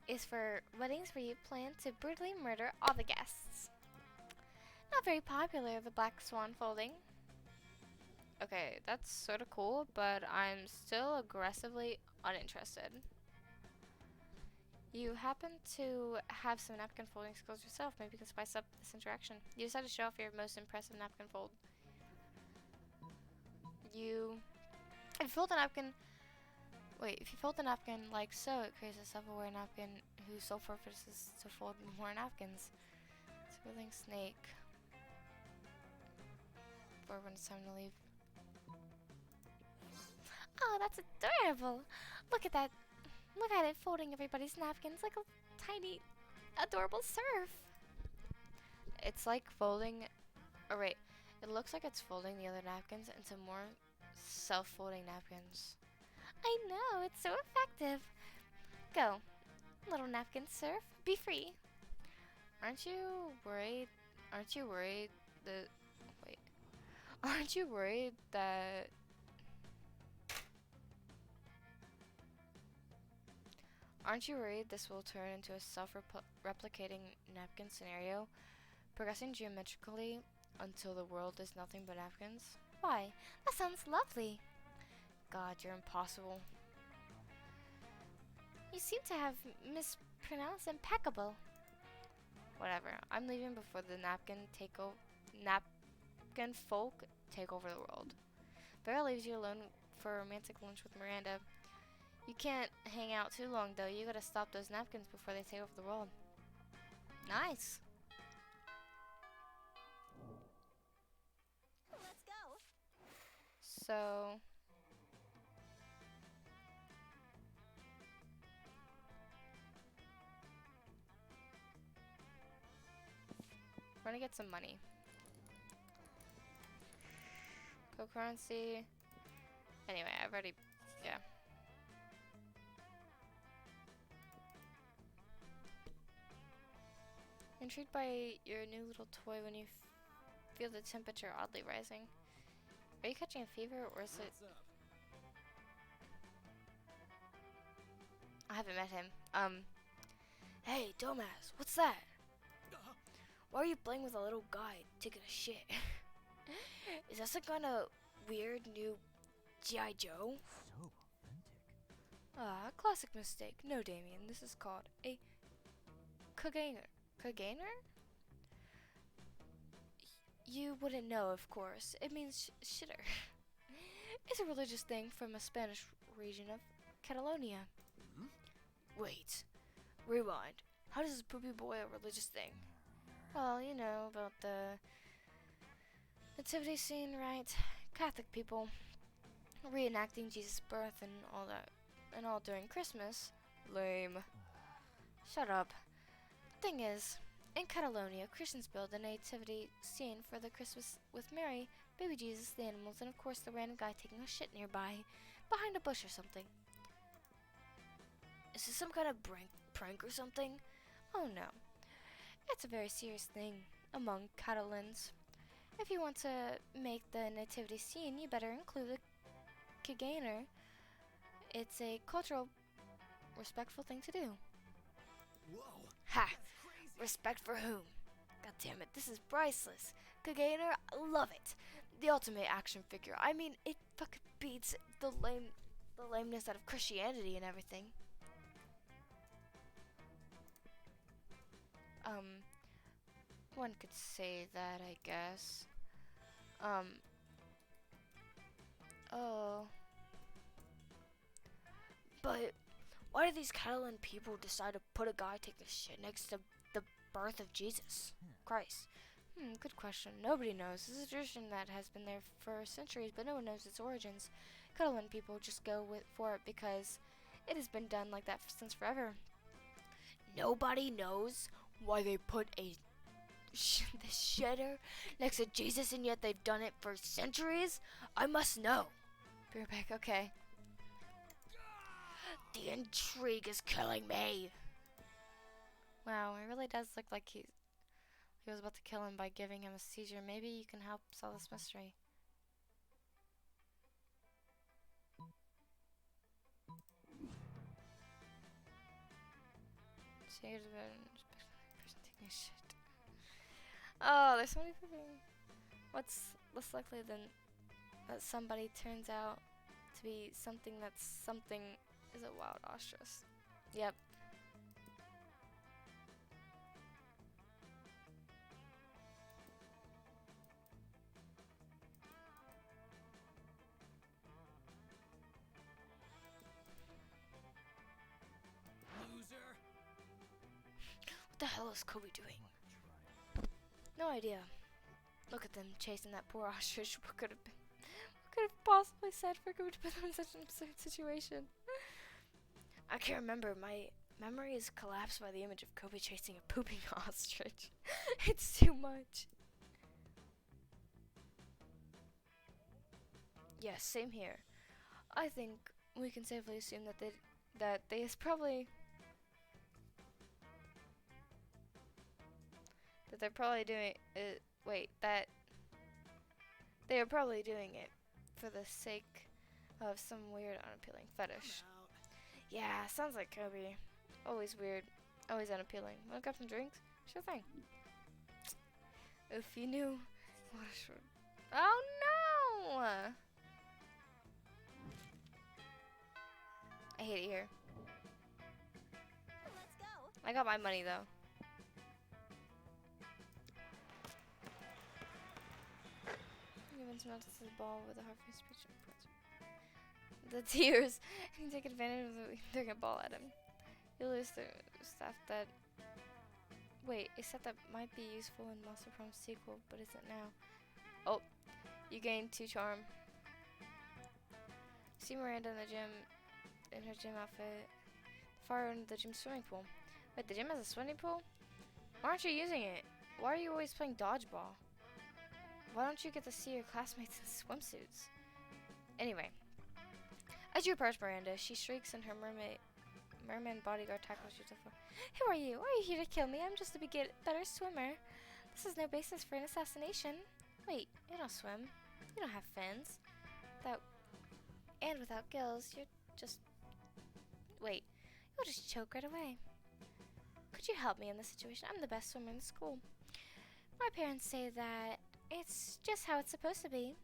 is for weddings where you plan to brutally murder all the guests. Not very popular, the black swan folding. Okay, that's sort of cool, but I'm still aggressively uninterested. You happen to have some napkin folding skills yourself. Maybe you can spice up this interaction. You decide to show off your most impressive napkin fold. If you fold the napkin, if you fold the napkin like so, it creates a self-aware napkin whose sole purpose is to fold more napkins. Swirling snake. For when it's time to leave. Oh, that's adorable. Look at that. Look at it folding everybody's napkins like a tiny, adorable surf. It's like folding, it looks like it's folding the other napkins into more self-folding napkins. I know, it's so effective. Go, little napkin surf. Be free. Aren't you worried that Aren't you worried that Aren't you worried this will turn into a self-replicating napkin scenario, progressing geometrically until the world is nothing but napkins? Why? That sounds lovely. God, you're impossible. You seem to have mispronounced impeccable. Whatever. I'm leaving before the napkin folk take over the world. Vera leaves you alone for a romantic lunch with Miranda. You can't hang out too long, though. You gotta stop those napkins before they take over the world. Nice. Let's go. So, we're gonna get some money. Co-currency. Anyway, I've already, yeah. Intrigued by your new little toy when you feel the temperature oddly rising. Are you catching a fever or is it... I haven't met him. Hey, dumbass, what's that? Why are you playing with a little guy taking a shit? Is that some kind of weird new G.I. Joe? So authentic. Ah, classic mistake. No, Damien, this is called a Kagainer. Kagainer? You wouldn't know, of course. It means shitter. It's a religious thing from a Spanish region of Catalonia. Hmm? Wait. Rewind. How does Poopy Boy a religious thing? Well, you know about the nativity scene, right? Catholic people reenacting Jesus' birth and all that, and all during Christmas. Lame. Shut up. Thing is, in Catalonia, Christians build a nativity scene for the Christmas with Mary, baby Jesus, the animals, and of course the random guy taking a shit nearby, behind a bush or something. Is this some kind of prank or something? Oh no. It's a very serious thing among Catalans. If you want to make the nativity scene, you better include the Kagainer. It's a cultural, respectful thing to do. Whoa. Ha! Respect for whom? God damn it, this is priceless. Kagainer, I love it. The ultimate action figure. I mean, it fucking beats the lameness out of Christianity and everything. One could say that, I guess. Oh. But Why did these Catalan people decide to put a guy take a shit next to the birth of Jesus Christ? Good question. Nobody knows. This is a tradition that has been there for centuries, but no one knows its origins. Catalan people just go for it because it has been done like that since forever. Nobody knows why they put the shitter next to Jesus, and yet they've done it for centuries? I must know. Be right back, okay. The intrigue is killing me. Wow, it really does look like he was about to kill him by giving him a seizure. Maybe you can help solve this mystery. Taking a shit. Oh, there's so many people. What's less likely than that somebody turns out to be something that's something is a wild ostrich? Yep. Loser. What the hell is Kobbi doing? No idea. Look at them chasing that poor ostrich. What could have possibly said for Kobbi to put them in such an absurd situation? I can't remember. My memory is collapsed by the image of Kobbi chasing a pooping ostrich. It's too much. Yes, same here. I think we can safely assume that they is probably that they're probably doing it. Wait, that they are probably doing it for the sake of some weird, unappealing fetish. Yeah, sounds like Kobbi. Always weird, always unappealing. Wanna grab some drinks? Sure thing. If you knew what a short. Oh no! I hate it here. Let's go. I got my money though. Evans melts the ball with a hard-faced pitch. The tears, and take advantage of the throwing a ball at him. You lose the stuff that. Wait, a set that might be useful in Monster Prom sequel, but isn't now. Oh, you gain 2 charm. See Miranda in the gym, in her gym outfit. Far into the gym swimming pool. Wait, the gym has a swimming pool? Why aren't you using it? Why are you always playing dodgeball? Why don't you get to see your classmates in swimsuits? Anyway, as you approach Miranda, she shrieks and her merman bodyguard tackles you to the floor. Who are you? Why are you here to kill me? I'm just a better swimmer. This is no basis for an assassination. Wait, you don't swim. You don't have fins. And without gills, you're just... Wait, you'll just choke right away. Could you help me in this situation? I'm the best swimmer in the school. My parents say that it's just how it's supposed to be,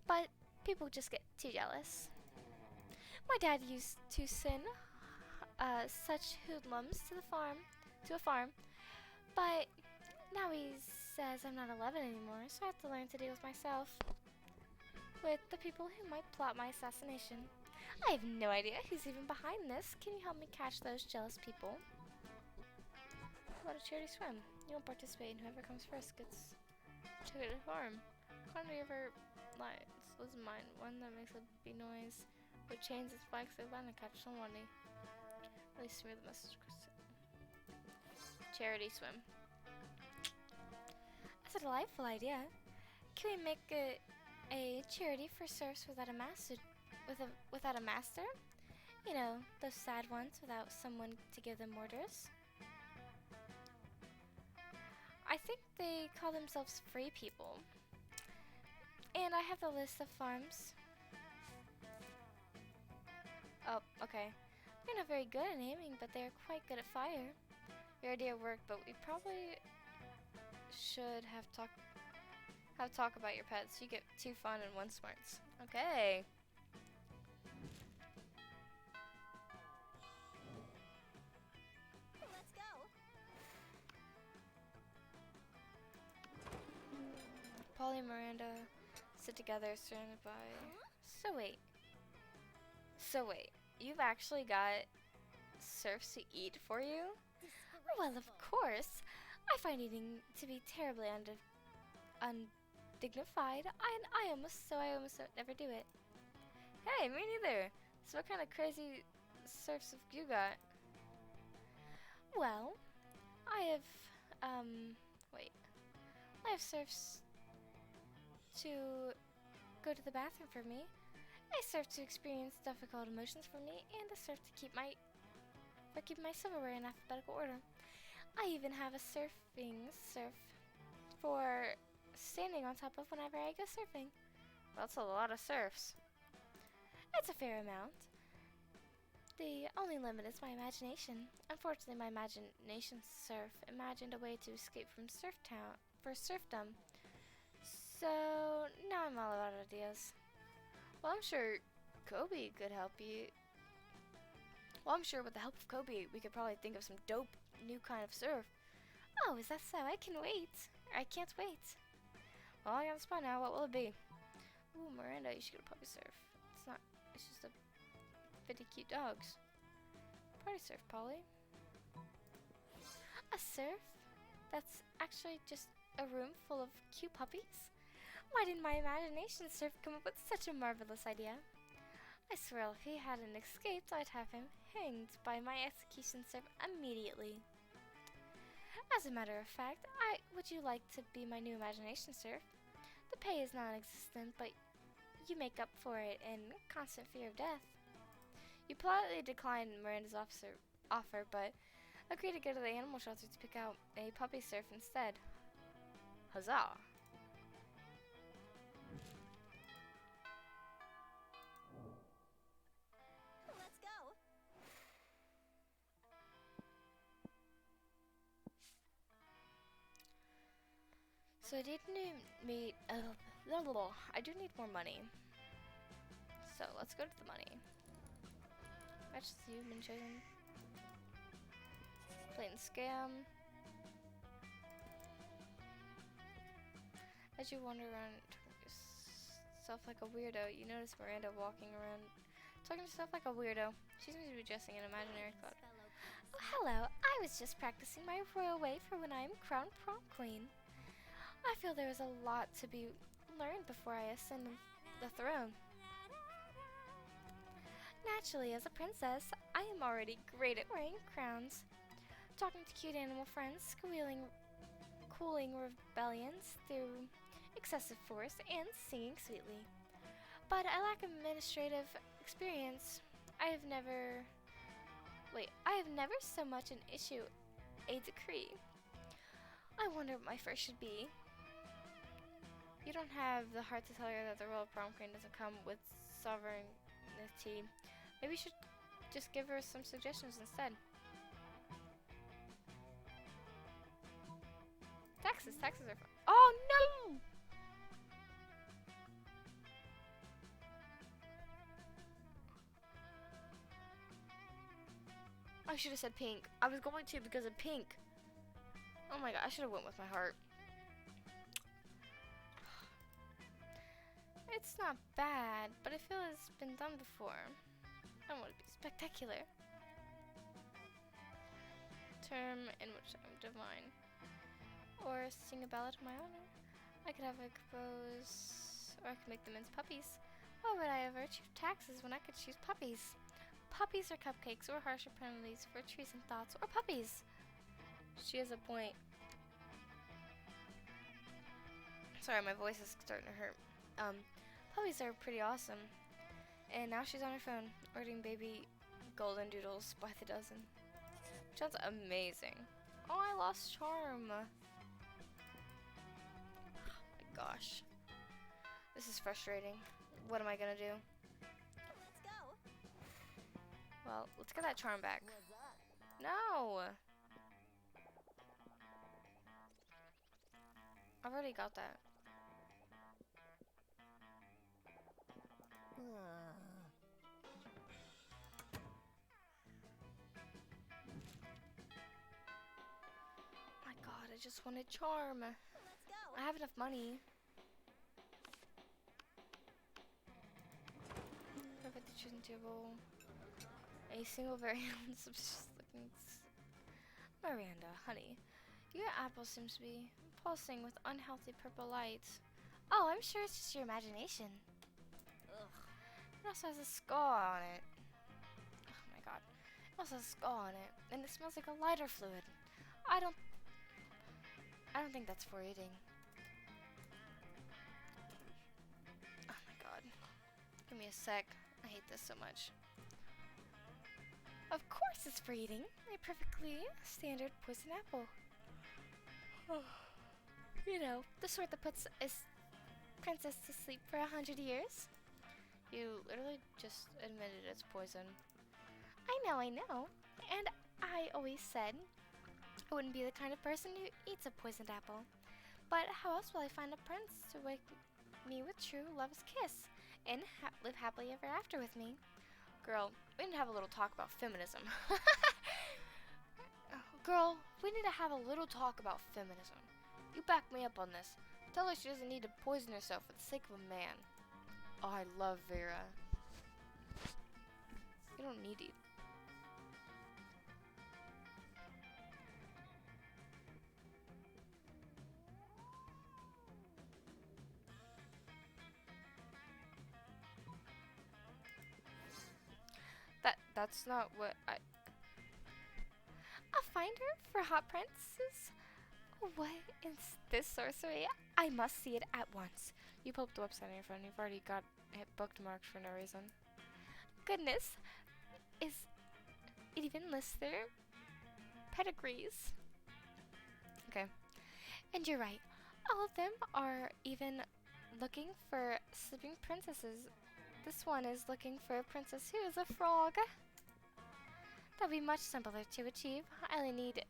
but people just get too jealous. My dad used to send such hoodlums to a farm, but now he says I'm not 11 anymore, so I have to learn to deal with myself, with the people who might plot my assassination. I have no idea who's even behind this. Can you help me catch those jealous people? What a charity swim. You won't participate, and whoever comes first gets to the farm. Climb the river lines. This is mine. One that makes a beep noise, with chains its flags so line and catch somebody. Really smear the message across it. Charity swim. That's a delightful idea. Can we make a charity for serfs without a master? Without a master? You know, those sad ones without someone to give them orders. I think they call themselves free people. And I have the list of farms. Oh, okay. They're not very good at aiming, but they're quite good at fire. Your idea worked, but we probably should have talk about your pets. You get 2 fun and 1 smarts. Okay. Let's go. Polly and Miranda sit together, surrounded by. So wait. You've actually got surfs to eat for you? Well, of course. I find eating to be terribly undignified, and I almost don't never do it. Hey, me neither. So what kind of crazy surfs have you got? Well, I have, wait. I have surfs to go to the bathroom for me. I surf to experience difficult emotions for me, and I surf to keep my silverware in alphabetical order. I even have a surf for standing on top of whenever I go surfing. That's a lot of surfs. It's a fair amount. The only limit is my imagination. Unfortunately, my imagination surf imagined a way to escape from serfdom. So now I'm all out of ideas. Well, I'm sure Kobbi could help you. Well, I'm sure with the help of Kobbi, we could probably think of some dope new kind of surf. Oh, is that so? I can't wait. Well, I got a spot now. What will it be? Ooh, Miranda, you should get a puppy surf. It's just a 50 cute dogs. Party surf, Polly. A surf? That's actually just a room full of cute puppies? Why didn't my imagination surf come up with such a marvelous idea? I swear if he hadn't escaped, I'd have him hanged by my execution surf immediately. As a matter of fact, would you like to be my new imagination surf? The pay is non-existent, but you make up for it in constant fear of death. You politely declined Miranda's offer, but agreed to go to the animal shelter to pick out a puppy surf instead. Huzzah! Let's go. So I did need I do need more money. So let's go to the money. Match you've been chosen. Blatant scam. As you wander around yourself like a weirdo, you notice Miranda walking around talking to herself like a weirdo. She seems to be dressing in imaginary clothes. Oh, hello. I was just practicing my royal way for when I am crowned prom queen. I feel there is a lot to be learned before I ascend the throne. Naturally, as a princess, I am already great at wearing crowns, talking to cute animal friends, cooling rebellions through excessive force, and singing sweetly. But I lack administrative experience. I have never so much an issue a decree. I wonder what my first should be. You don't have the heart to tell her that the royal prom queen doesn't come with sovereignty. Maybe you should just give her some suggestions instead. Taxes are fun. Oh no! I should have said pink. I was going to because of pink. Oh my god, I should have went with my heart. It's not bad, but I feel it's been done before. I want to be spectacular. Term in which I'm divine. Or sing a ballad to my honor. I could have a compose, or I could make them into puppies. Why would I ever choose taxes when I could choose puppies? Puppies or cupcakes, or harsher penalties for treason thoughts, or puppies. She has a point. Sorry, my voice is starting to hurt. Puppies are pretty awesome. And now she's on her phone, ordering baby golden doodles by the dozen. Sounds amazing. Oh, I lost charm. Oh my gosh. This is frustrating. What am I gonna do? Let's go. Well, let's get that charm back. What's up? No! I've already got that. My god, I just wanted charm. Let's go. I have enough money. Perfect choosing table. A single very suspicious-looking Miranda, honey. Your apple seems to be pulsing with unhealthy purple light. Oh, I'm sure it's just your imagination. Ugh. It also has a skull on it. Oh my god. It also has a skull on it, and it smells like a lighter fluid. I don't think that's for eating. Oh my god. Give me a sec. I hate this so much. Of course it's for eating. A perfectly standard poison apple. You know, the sort that puts a princess to sleep for 100 years. You literally just admitted it's poison. I know. And I always said I wouldn't be the kind of person who eats a poisoned apple. But how else will I find a prince to wake me with true love's kiss and live happily ever after with me? Girl, we need to have a little talk about feminism. Girl, we need to have a little talk about feminism. You back me up on this. Tell her she doesn't need to poison herself for the sake of a man. Oh, I love Vera. You don't need it. That's not what a finder for hot princes? What is this sorcery? I must see it at once. You pull up the website on your phone. You've already got it bookmarked for no reason. Goodness, it even lists their pedigrees? Okay, and you're right. All of them are even looking for sleeping princesses. This one is looking for a princess who is a frog. That'd be much simpler to achieve. I only need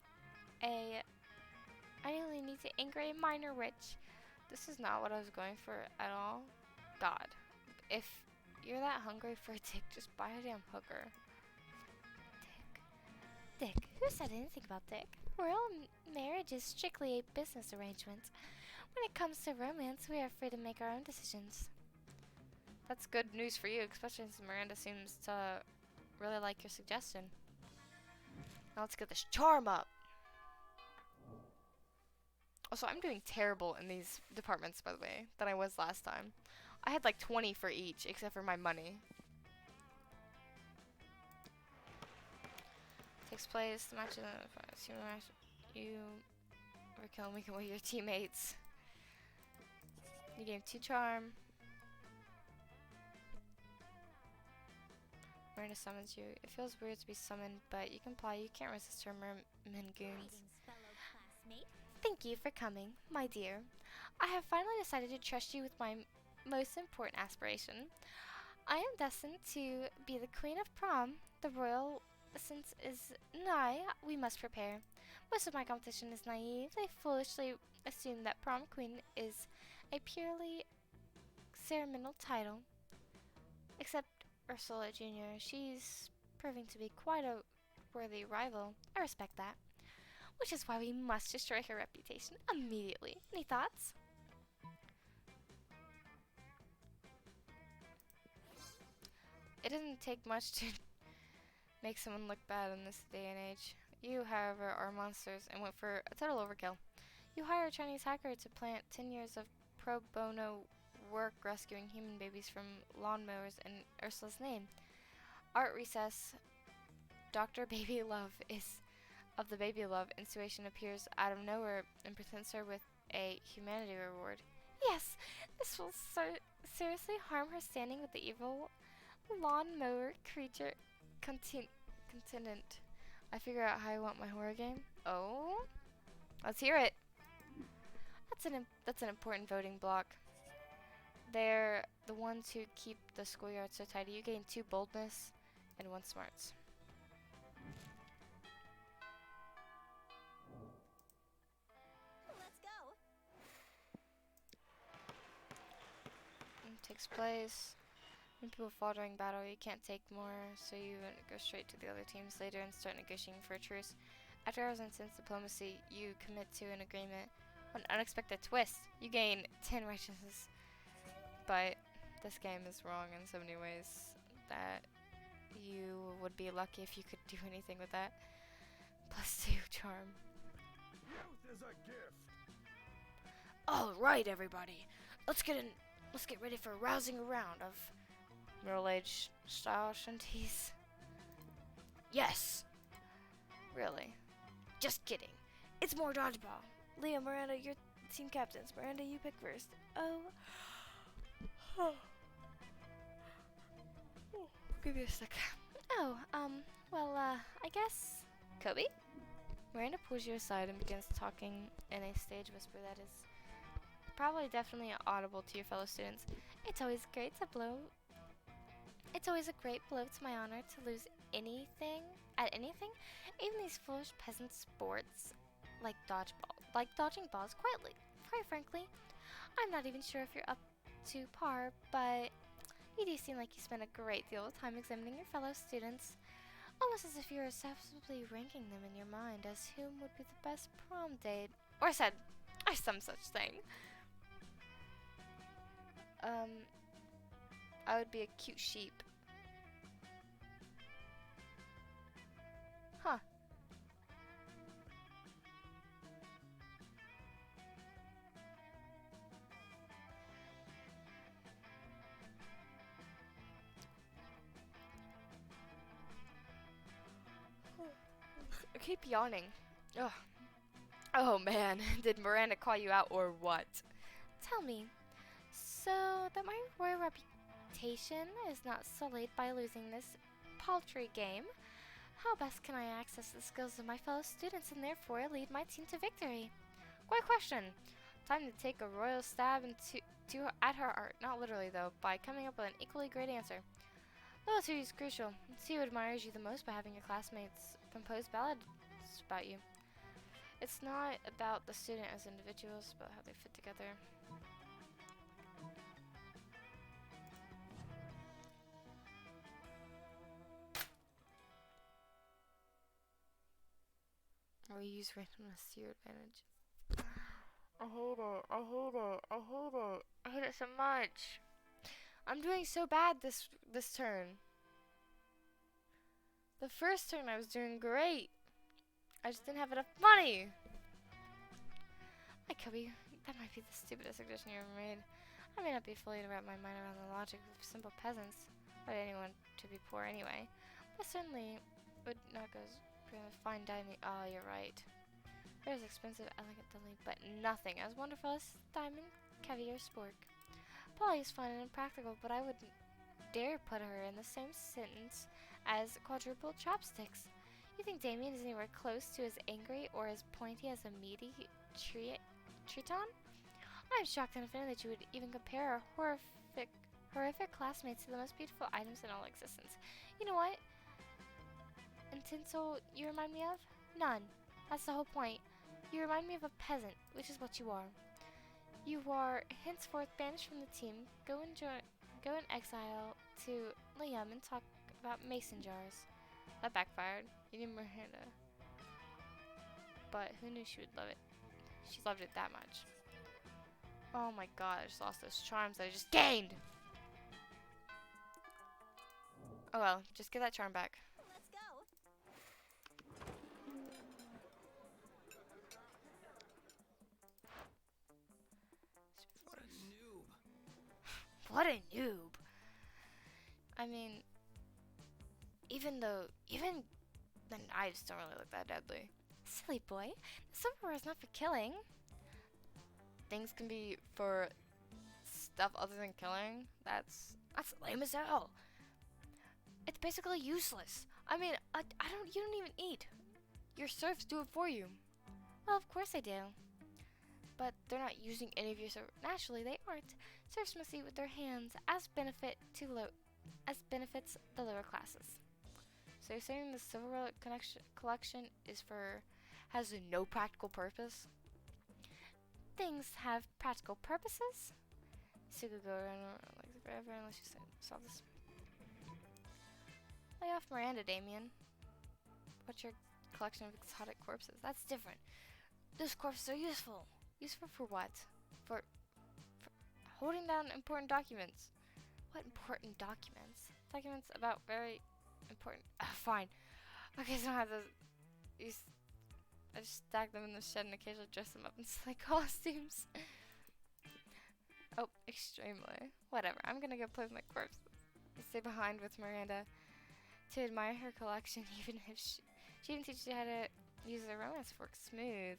to anchor a minor witch. This is not what I was going for at all. God, if you're that hungry for a dick, just buy a damn hooker. Dick. Who said anything about dick? Royal marriage is strictly a business arrangement. When it comes to romance, we are free to make our own decisions. That's good news for you, especially since Miranda seems to really like your suggestion. Now let's get this charm up. Also, I'm doing terrible in these departments, by the way, than I was last time. I had like 20 for each, except for my money. Takes place, the match you overkill making with your teammates. You gain 2 charm. Miranda summons you. It feels weird to be summoned, but you comply. You can't resist her merman goons. Greetings, fellow classmate. Thank you for coming, my dear. I have finally decided to trust you with my most important aspiration. I am destined to be the queen of prom. The royal essence is nigh. We must prepare. Most of my competition is naive. They foolishly assume that prom queen is a purely ceremonial title. Except Ursula Jr. She's proving to be quite a worthy rival. I respect that. Which is why we must destroy her reputation immediately. Any thoughts? It doesn't take much to make someone look bad in this day and age. You, however, are monsters and went for a total overkill. You hire a Chinese hacker to plant 10 years of pro bono work rescuing human babies from lawnmowers in Ursula's name. Art recess, Dr. Baby Love is of the Baby Love intuition appears out of nowhere and presents her with a humanity reward. Yes, this will seriously harm her standing with the evil lawnmower creature continent. I figure out how I want my horror game. Oh, let's hear it. That's an important voting block. They're the ones who keep the schoolyard so tidy. You gain 2 boldness and 1 smarts. Let's go. Takes place. When people fall during battle, you can't take more, so you go straight to the other teams later and start negotiating for a truce. After hours of intense diplomacy, you commit to an agreement. An unexpected twist. You gain 10 righteousness. But this game is wrong in so many ways that You would be lucky if you could do anything with that. +2 charm. Youth is a gift. All right, everybody. Let's get ready for a rousing round of middle-aged style shanties. Yes. Really. Just kidding. It's more dodgeball. Leah, Miranda, you're team captains. Miranda, you pick first. Oh. Give me a sec. Oh, I guess. Kobbi? Miranda pulls you aside and begins talking in a stage whisper that is probably definitely audible to your fellow students. It's always a great blow to my honor to lose anything at anything, even these foolish peasant sports like dodgeball, like dodging balls. Quite frankly, I'm not even sure if you're up to par, but you do seem like you spend a great deal of time examining your fellow students, almost as if you're obsessively ranking them in your mind as whom would be the best prom date, Or some such thing. I would be a cute sheep. Huh. I keep yawning. Ugh. Oh man, did Miranda call you out or what? Tell me, so that my royal reputation is not sullied by losing this paltry game, how best can I access the skills of my fellow students and therefore lead my team to victory? Great question. Time to take a royal stab at her art. Not literally though, by coming up with an equally great answer. Loyalty is crucial. See who admires you the most by having your classmates compose ballads about you. It's not about the student as individuals, but how they fit together. Or use randomness to your advantage. I hate it. I hate it. I hate it. I hate it so much. I'm doing so bad this turn. The first turn I was doing great. I just didn't have enough money. My Kobbi, that might be the stupidest suggestion you ever made. I may not be fully to wrap my mind around the logic of simple peasants, or anyone to be poor anyway, but certainly would not go for fine dining. Oh, you're right. There's expensive, elegant deli, but nothing as wonderful as diamond caviar spork. Polly is fun and impractical, but I wouldn't dare put her in the same sentence as quadruple chopsticks. You think Damien is anywhere close to as angry or as pointy as a meaty triton? I'm shocked and offended that you would even compare our horrific classmates to the most beautiful items in all existence. You know what? And tinsel you remind me of? None. That's the whole point. You remind me of a peasant, which is what you are. You are henceforth banished from the team. Go in exile to Liam and talk about mason jars. That backfired. You need Miranda. But who knew she would love it? She loved it that much. Oh my god, I just lost those charms that I just gained! Oh well, just get that charm back. Let's go. What a noob. What a noob! I mean, even the knives don't really look that deadly. Silly boy, the silverware is not for killing. Things can be for stuff other than killing. That's lame as hell. It's basically useless. I mean, you don't even eat. Your serfs do it for you. Well, of course I do. But they're not using any of your serfs. Naturally, they aren't. Serfs must eat with their hands as benefits the lower classes. So you're saying the silver relic collection has no practical purpose? Things have practical purposes. So you could go around like forever unless you solve this. Lay off Miranda, Damien. What's your collection of exotic corpses? That's different. Those corpses are useful. Useful for what? For holding down important documents. What important documents? Documents about very important. Fine. Okay, so I have to use. I just stack them in the shed and occasionally dress them up in silly costumes. Oh, extremely. Whatever. I'm gonna go play with my corpses. I stay behind with Miranda to admire her collection, even if she even teaches you how to use the romance fork smooth.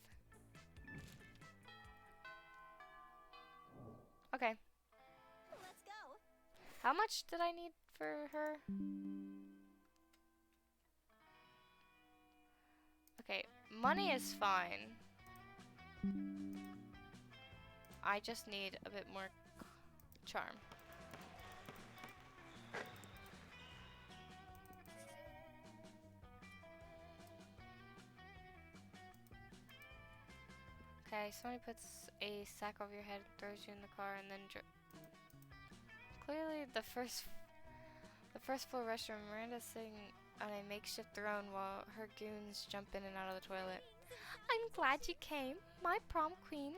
Okay. Let's go. How much did I need for her? Okay, money is fine. I just need a bit more charm. Okay, somebody puts a sack over your head, throws you in the car, and then clearly the first floor restroom. Miranda's sitting on a makeshift throne while her goons jump in and out of the toilet. I'm glad you came. My prom queen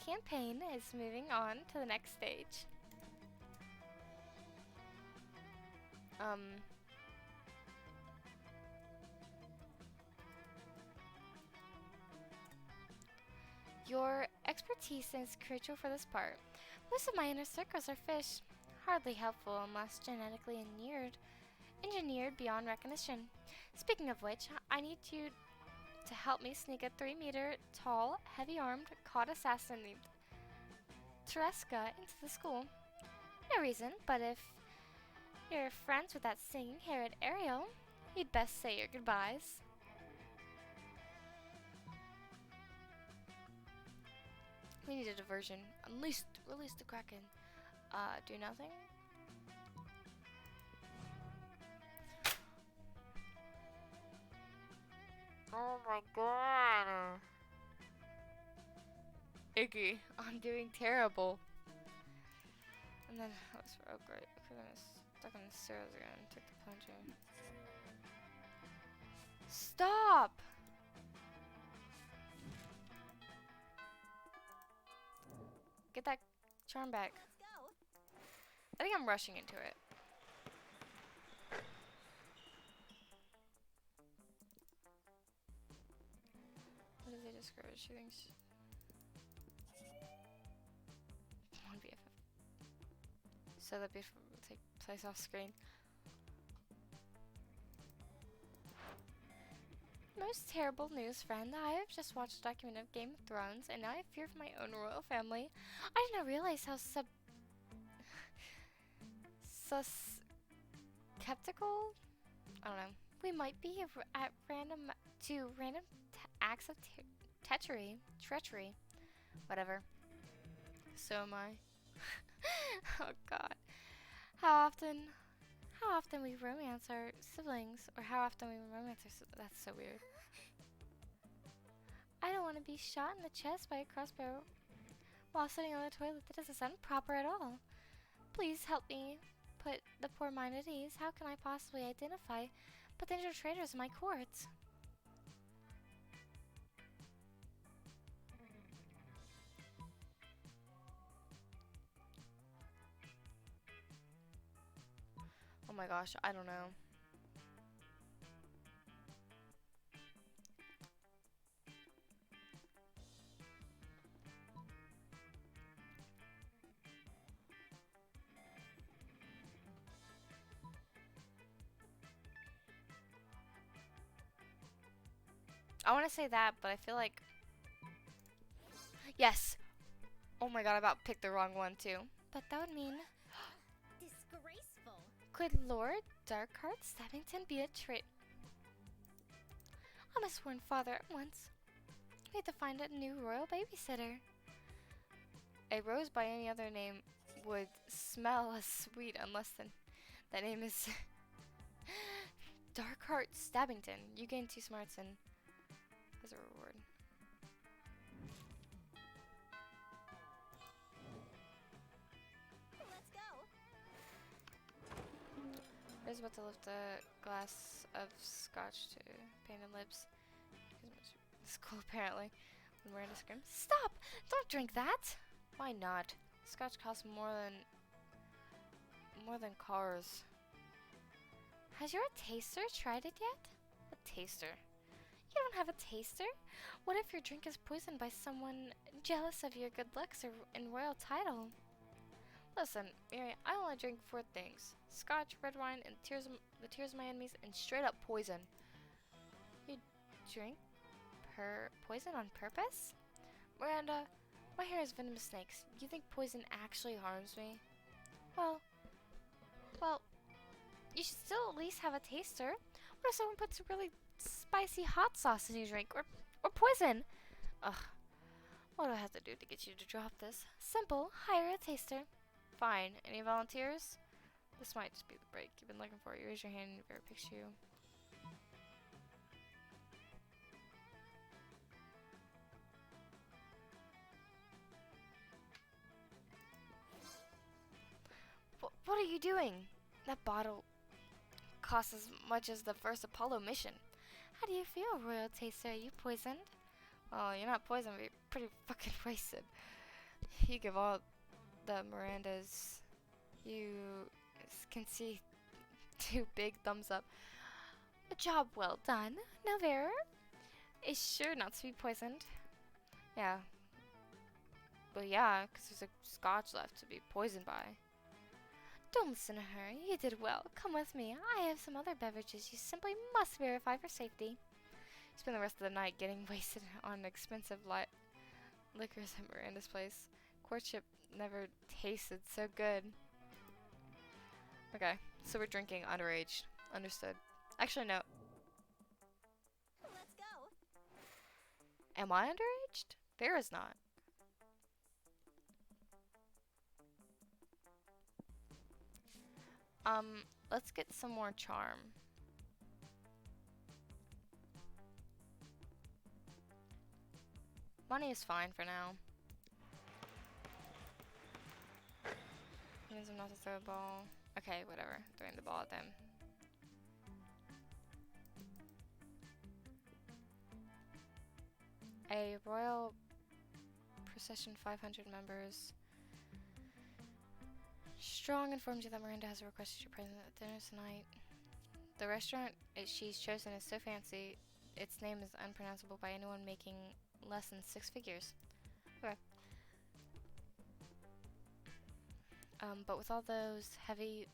campaign is moving on to the next stage. Your expertise is crucial for this part. Most of my inner circles are fish, hardly helpful unless genetically engineered beyond recognition. Speaking of which, I need you to help me sneak a 3-meter tall, heavy-armed, caught assassin named Tereska into the school. No reason, but if you're friends with that singing-haired Ariel, you'd best say your goodbyes. We need a diversion. Release the Kraken. Do nothing? Oh my god. Icky. I'm doing terrible. And then, oh great. Okay, then it's stuck in the stairs again. Take the plunger. Stop! Get that charm back. Let's go. I think I'm rushing into it. What did they describe? She thinks. One BFF. So that BFF will take place off screen. Most terrible news, friend. I have just watched a document of Game of Thrones, and now I fear for my own royal family. I did not realize how skeptical. I don't know. We might be at random acts of treachery, whatever. So am I. Oh God. How often we romance our siblings, or how often we romance our siblings. That's so weird. I don't want to be shot in the chest by a crossbow while sitting on the toilet. That doesn't sound proper at all. Please help me put the poor mind at ease. How can I possibly identify potential traitors in my courts? Oh my gosh, I don't know. I want to say that, but I feel like... Yes! Oh my god, I about picked the wrong one too. But that would mean, Disgraceful. could Lord Darkheart Stabbington be a traitor? I'm a sworn father at once. We have to find a new royal babysitter. A rose by any other name would smell as sweet unless that name is Darkheart Stabbington. You gain 2 smarts and as a reward. Let's go. I was about to lift a glass of scotch to painted lips. It's cool apparently. When Miranda screams, "Stop! Don't drink that!" Why not? Scotch costs more than cars. Has your taster tried it yet? A taster? You don't have a taster? What if your drink is poisoned by someone jealous of your good looks or and royal title? Listen, Mary, I only drink 4 things. Scotch, red wine, and the tears of my enemies, and straight up poison. You drink poison on purpose? Miranda, my hair is venomous snakes. You think poison actually harms me? Well, you should still at least have a taster. What if someone puts really spicy hot sauce in your drink? Or poison? Ugh. What do I have to do to get you to drop this? Simple. Hire a taster. Fine. Any volunteers? This might just be the break you've been looking for. You raise your hand and you better picture you. What are you doing? That bottle costs as much as the first Apollo mission. How do you feel, Royal Taster? Are you poisoned? Well, you're not poisoned, but you're pretty fucking wasted. You give all the Mirandas you can see 2 big thumbs up. A job well done. No error. Is sure not to be poisoned. Yeah. Well, yeah, because there's a scotch left to be poisoned by. Don't listen to her. You did well. Come with me. I have some other beverages you simply must verify for safety. Spend the rest of the night getting wasted on expensive liquors at Miranda's place. Courtship never tasted so good. Okay, so we're drinking underage. Understood. Actually, no. Let's go. Am I underaged? Vera's not. Let's get some more charm. Money is fine for now. Means I'm not to throw a ball. Okay, whatever. Throwing the ball at them. A royal procession, 500 members. Strong informs you that Miranda has requested your presence at dinner tonight. The restaurant she's chosen is so fancy, its name is unpronounceable by anyone making less than 6 figures. Okay. But with all those heavily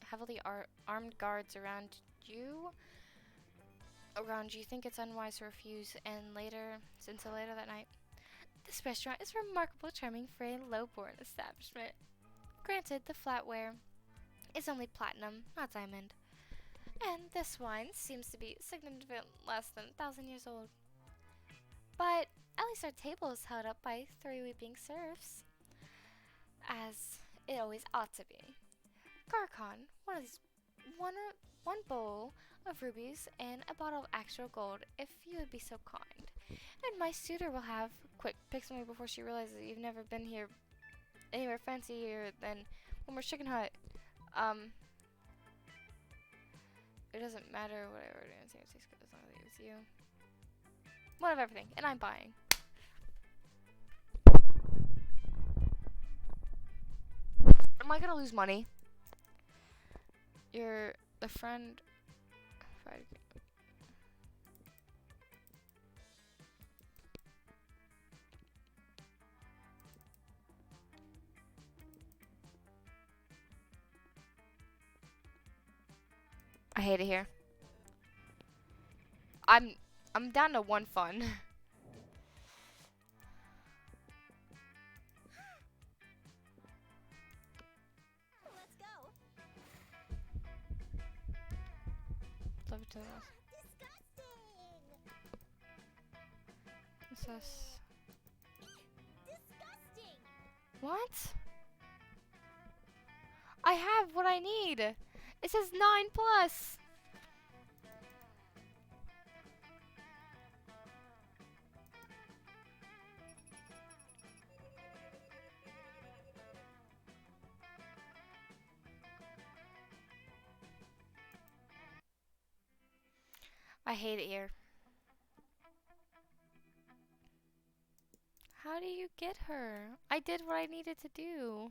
armed guards around you, think it's unwise to refuse. And until later that night, this restaurant is remarkable, charming for a low-born establishment. Granted, the flatware is only platinum, not diamond. And this wine seems to be significantly less than 1,000 years old. But at least our table is held up by 3 weeping serfs, as it always ought to be. Garcon, one bowl of rubies and a bottle of actual gold, if you would be so kind. And my suitor will have quick picks me before she realizes that you've never been here anywhere fancier than Homer's Chicken Hut. It doesn't matter what I order. It tastes good as long as it's you. One of everything, and I'm buying. Am I gonna lose money? You're the friend. I hate it here. I'm down to 1 fun. Let's go. Love it to this. Disgusting. What's this? Disgusting. What? I have what I need. It says 9+. I hate it here. How do you get her? I did what I needed to do.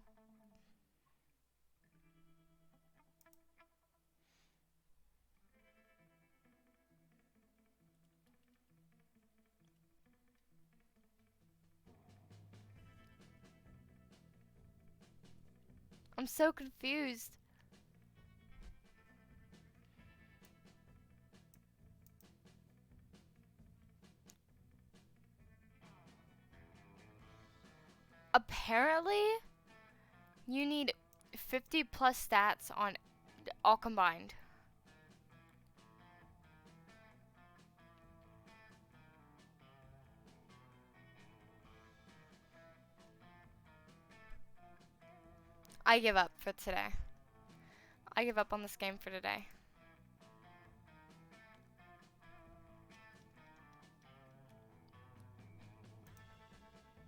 I'm so confused. Apparently, you need 50 plus stats on all combined. I give up for today. I give up on this game for today.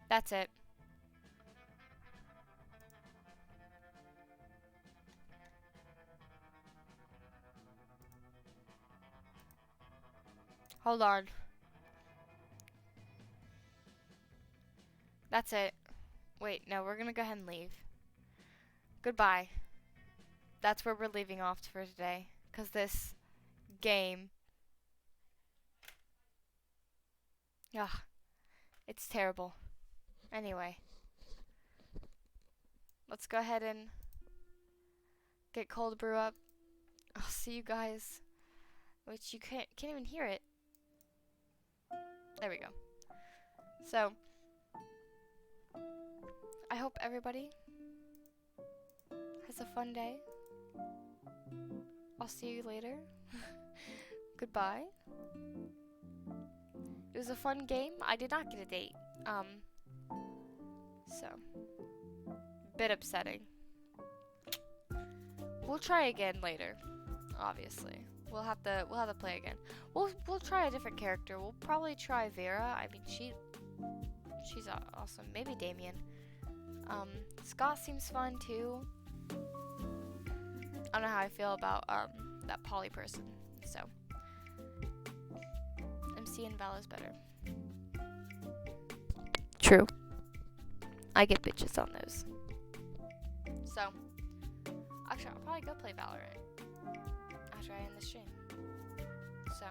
That's it. Hold on. That's it. Wait, no, we're gonna go ahead and leave. Goodbye. That's where we're leaving off for today. Because this game... Ugh. It's terrible. Anyway. Let's go ahead and get cold brew up. I'll see you guys. Which you can't even hear it. There we go. So, I hope everybody has a fun day. I'll see you later. Goodbye. It was a fun game. I did not get a date. So, bit upsetting. We'll try again later. Obviously, we'll have to play again. We'll try a different character. We'll probably try Vera. I mean, she's awesome. Maybe Damien. Scott seems fun too. I don't know how I feel about that Polly person. So, MC and Val is better. True. I get bitches on those. So, actually, I'll probably go play Valorant after I end the stream. So,